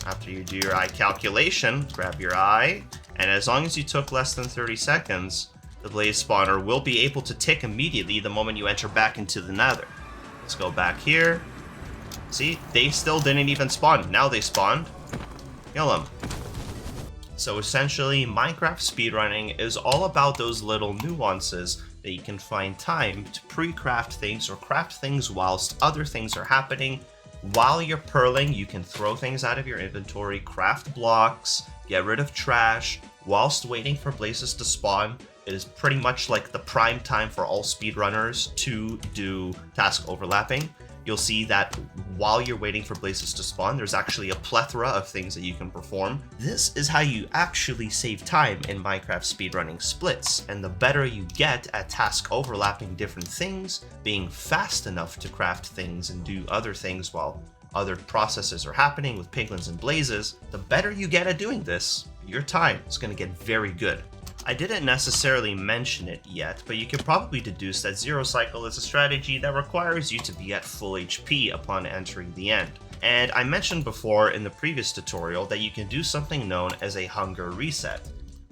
After you do your eye calculation, grab your eye, and as long as you took less than 30 seconds, the blaze spawner will be able to tick immediately the moment you enter back into the nether. Let's go back here. See, they still didn't even spawn. Now they spawned. Kill them. So essentially, Minecraft speedrunning is all about those little nuances that you can find time to pre-craft things or craft things whilst other things are happening. While you're purling, you can throw things out of your inventory, craft blocks, get rid of trash, whilst waiting for blazes to spawn. It is pretty much like the prime time for all speedrunners to do task overlapping. You'll see that while you're waiting for blazes to spawn, there's actually a plethora of things that you can perform. This is how you actually save time in Minecraft speedrunning splits, and the better you get at task overlapping different things, being fast enough to craft things and do other things while other processes are happening with piglins and blazes, the better you get at doing this, your time is going to get very good. I didn't necessarily mention it yet, but you can probably deduce that Zero Cycle is a strategy that requires you to be at full HP upon entering the end. And I mentioned before in the previous tutorial that you can do something known as a hunger reset.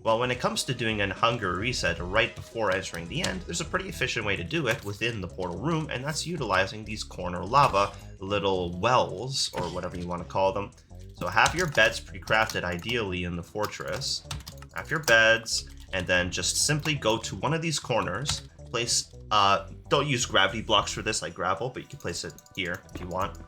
Well, when it comes to doing a hunger reset right before entering the end, there's a pretty efficient way to do it within the portal room, and that's utilizing these corner lava little wells, or whatever you want to call them. So have your beds pre-crafted ideally in the fortress. Have your beds, and then just simply go to one of these corners, place, don't use gravity blocks for this like gravel, but you can place it here if you want.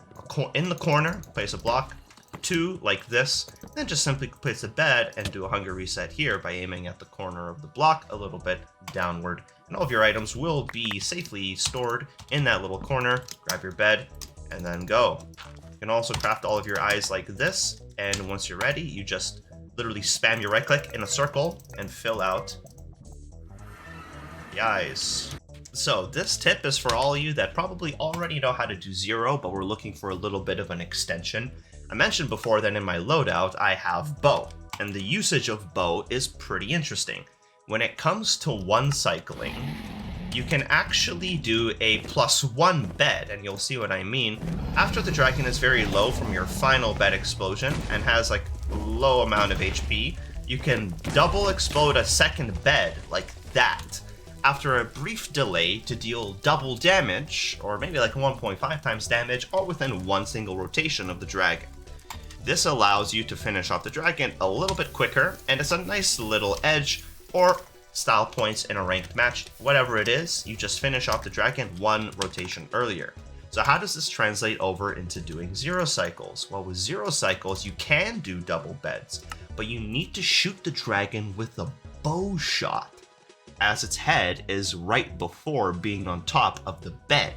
In the corner, place a block, 2 like this, then just simply place a bed and do a hunger reset here by aiming at the corner of the block a little bit downward. And all of your items will be safely stored in that little corner. Grab your bed and then go. You can also craft all of your eyes like this, and once you're ready, you just literally spam your right click in a circle and fill out the eyes. So this tip is for all of you that probably already know how to do Zero, but we're looking for a little bit of an extension. I mentioned before that in my loadout, I have bow. and the usage of bow is pretty interesting. When it comes to one cycling, you can actually do a +1 bed, and you'll see what I mean. After the dragon is very low from your final bed explosion and has like low amount of HP, you can double explode a second bed like that after a brief delay to deal double damage, or maybe like 1.5 times damage, all within one single rotation of the dragon. This allows you to finish off the dragon a little bit quicker, and it's a nice little edge or style points in a ranked match. Whatever it is, you just finish off the dragon one rotation earlier. So how does this translate over into doing 0 cycles? Well, with 0 cycles, you can do double beds, but you need to shoot the dragon with a bow shot, as its head is right before being on top of the bed.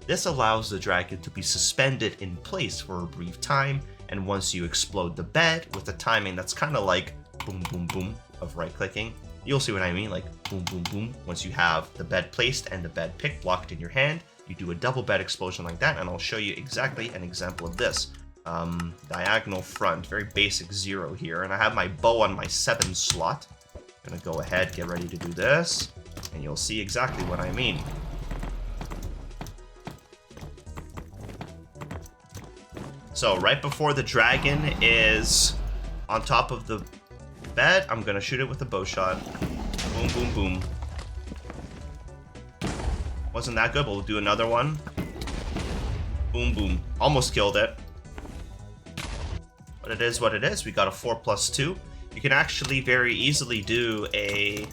This allows the dragon to be suspended in place for a brief time, and once you explode the bed with a timing that's kind of like boom boom boom of right clicking, you'll see what I mean, like boom boom boom. Once you have the bed placed and the bed pick locked in your hand, you do a double bed explosion like that, and I'll show you exactly an example of this. Diagonal front, very basic 0 here, and I have my bow on my 7 slot. I'm gonna go ahead, get ready to do this, and you'll see exactly what I mean. So right before the dragon is on top of the bed, I'm gonna shoot it with a bow shot. Boom, boom, boom. Wasn't that good, but we'll do another one. Boom, boom. Almost killed it. But it is what it is. We got a 4+2. You can actually very easily do a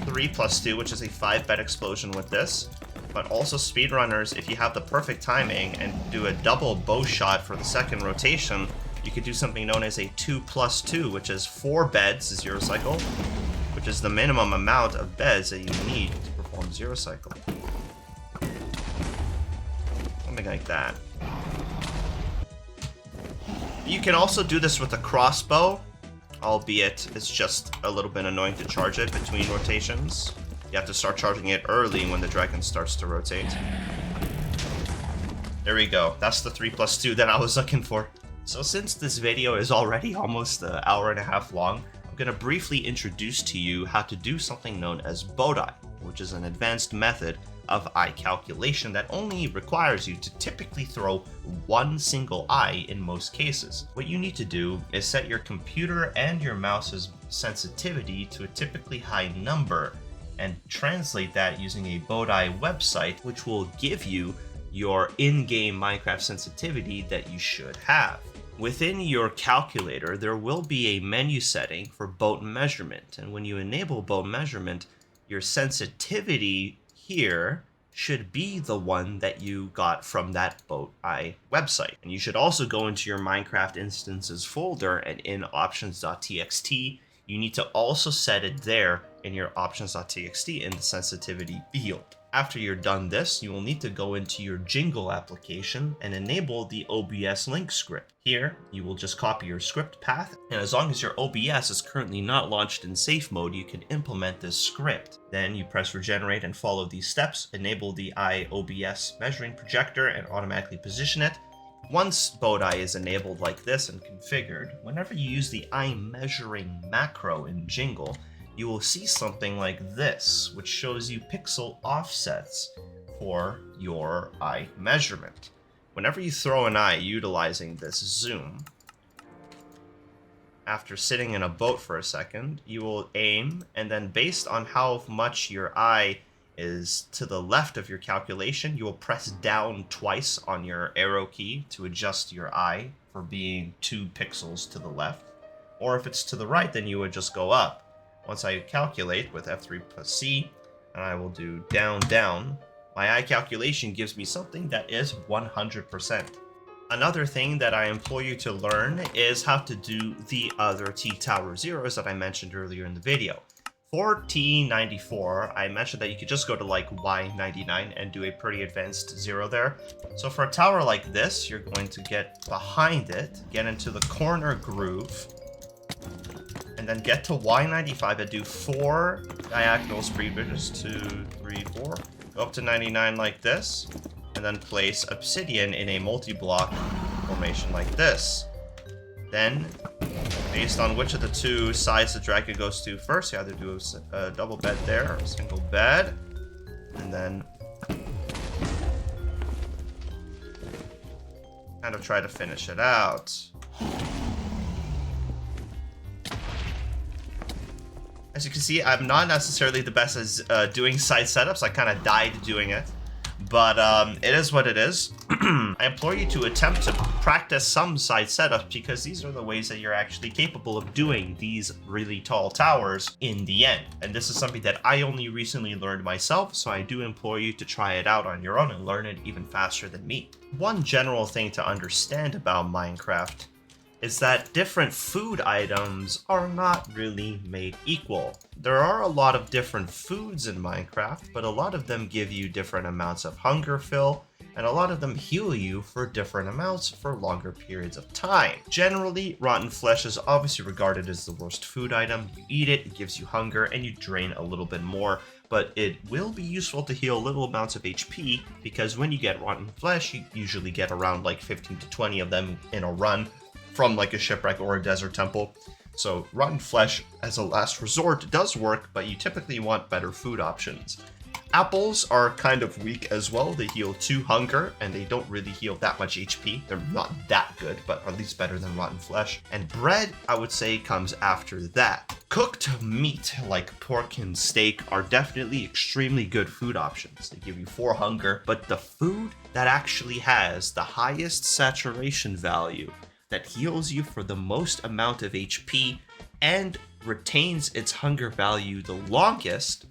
3+2, which is a 5 bed explosion with this. But also speedrunners, if you have the perfect timing and do a double bow shot for the second rotation, you could do something known as a 2+2, which is 4 beds, 0 cycle, which is the minimum amount of beds that you need to perform 0 cycle. Something like that. You can also do this with a crossbow, albeit it's just a little bit annoying to charge it between rotations. You have to start charging it early when the dragon starts to rotate. There we go. That's the 3+2 that I was looking for. So since this video is already almost an hour and a half long, I'm going to briefly introduce to you how to do something known as bowtie, which is an advanced method of eye calculation that only requires you to typically throw one single eye in most cases. What you need to do is set your computer and your mouse's sensitivity to a typically high number and translate that using a bowtie website, which will give you your in-game Minecraft sensitivity that you should have. Within your calculator, there will be a menu setting for boat measurement, and when you enable boat measurement, your sensitivity here should be the one that you got from that bowtie website. And you should also go into your Minecraft instances folder, and in options.txt, you need to also set it there in your options.txt in the sensitivity field. After you're done this, you will need to go into your Jingle application and enable the OBS link script. Here, you will just copy your script path, and as long as your OBS is currently not launched in safe mode, you can implement this script. Then you press regenerate and follow these steps, enable the OBS measuring projector and automatically position it. Once bowtie is enabled like this and configured, whenever you use the eye measuring macro in Jingle, you will see something like this, which shows you pixel offsets for your eye measurement. Whenever you throw an eye utilizing this zoom, after sitting in a boat for a second, you will aim, and then based on how much your eye is to the left of your calculation, you will press down twice on your arrow key to adjust your eye for being 2 pixels to the left. Or if it's to the right, then you would just go up. Once I calculate with F3+C, and I will do down, down, my eye calculation gives me something that is 100%. Another thing that I implore you to learn is how to do the other T-Tower zeros that I mentioned earlier in the video. For T94, I mentioned that you could just go to like Y99 and do a pretty advanced 0 there. So for a tower like this, you're going to get behind it, get into the corner groove, and then get to Y95 and do 4 diagonal speed bridges, 2, 3, 4. Go up to 99 like this, and then place obsidian in a multi-block formation like this. Then, based on which of the two sides the dragon goes to first, you either do a double bed there or a single bed. And then kind of try to finish it out. As you can see, I'm not necessarily the best at doing side setups. I kind of died doing it. But it is what it is. I implore you to attempt to practice some side setups because these are the ways that you're actually capable of doing these really tall towers in the end. And this is something that I only recently learned myself, so I do implore you to try it out on your own and learn it even faster than me. One general thing to understand about Minecraft is that different food items are not really made equal. There are a lot of different foods in Minecraft, but a lot of them give you different amounts of hunger fill, and a lot of them heal you for different amounts for longer periods of time. Generally, rotten flesh is obviously regarded as the worst food item. You eat it, it gives you hunger, and you drain a little bit more, but it will be useful to heal little amounts of HP, because when you get rotten flesh, you usually get around like 15 to 20 of them in a run, from like a shipwreck or a desert temple. So rotten flesh as a last resort does work, but you typically want better food options. Apples are kind of weak as well. They heal 2 hunger and they don't really heal that much HP. They're not that good, but at least better than rotten flesh. And bread, I would say, comes after that. Cooked meat like pork and steak are definitely extremely good food options. They give you 4 hunger, but the food that actually has the highest saturation value, that heals you for the most amount of HP and retains its hunger value the longest,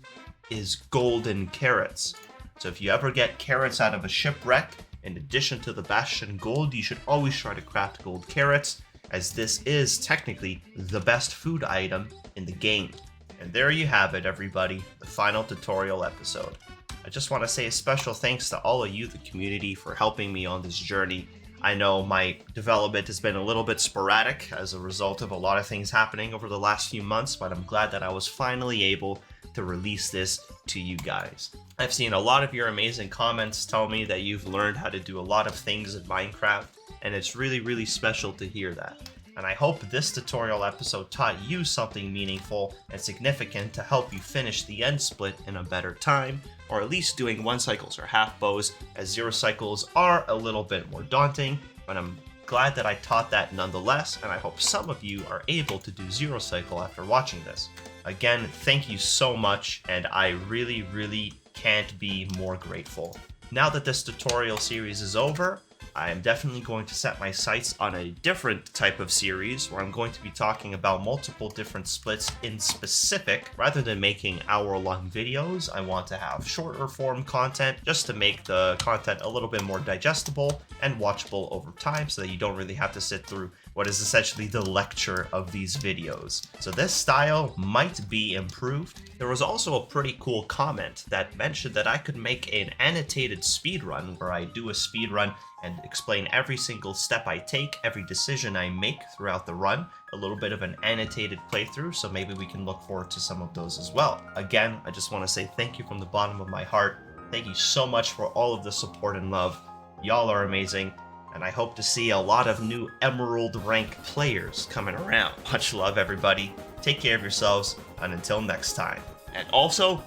is golden carrots. So if you ever get carrots out of a shipwreck, in addition to the Bastion gold, you should always try to craft gold carrots, as this is technically the best food item in the game. And there you have it, everybody, the final tutorial episode. I just want to say a special thanks to all of you, the community, for helping me on this journey. I know my development has been a little bit sporadic as a result of a lot of things happening over the last few months, but I'm glad that I was finally able to release this to you guys. I've seen a lot of your amazing comments tell me that you've learned how to do a lot of things in Minecraft, and it's really, really special to hear that. And I hope this tutorial episode taught you something meaningful and significant to help you finish the end split in a better time, or at least doing 1 cycles or half bows, as 0 cycles are a little bit more daunting, but I'm glad that I taught that nonetheless, and I hope some of you are able to do 0 cycle after watching this. Again, thank you so much, and I really, really can't be more grateful. Now that this tutorial series is over, I am definitely going to set my sights on a different type of series where I'm going to be talking about multiple different splits in specific. Rather than making hour-long videos, I want to have shorter form content just to make the content a little bit more digestible and watchable over time so that you don't really have to sit through what is essentially the lecture of these videos. So this style might be improved. There was also a pretty cool comment that mentioned that I could make an annotated speedrun where I do a speedrun and explain every single step I take, every decision I make throughout the run, a little bit of an annotated playthrough, so maybe we can look forward to some of those as well. Again, I just want to say thank you from the bottom of my heart. Thank you so much for all of the support and love. Y'all are amazing, and I hope to see a lot of new Emerald rank players coming around. Much love, everybody. Take care of yourselves, and until next time. And also,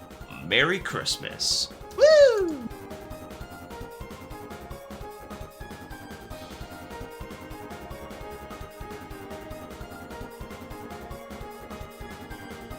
Merry Christmas.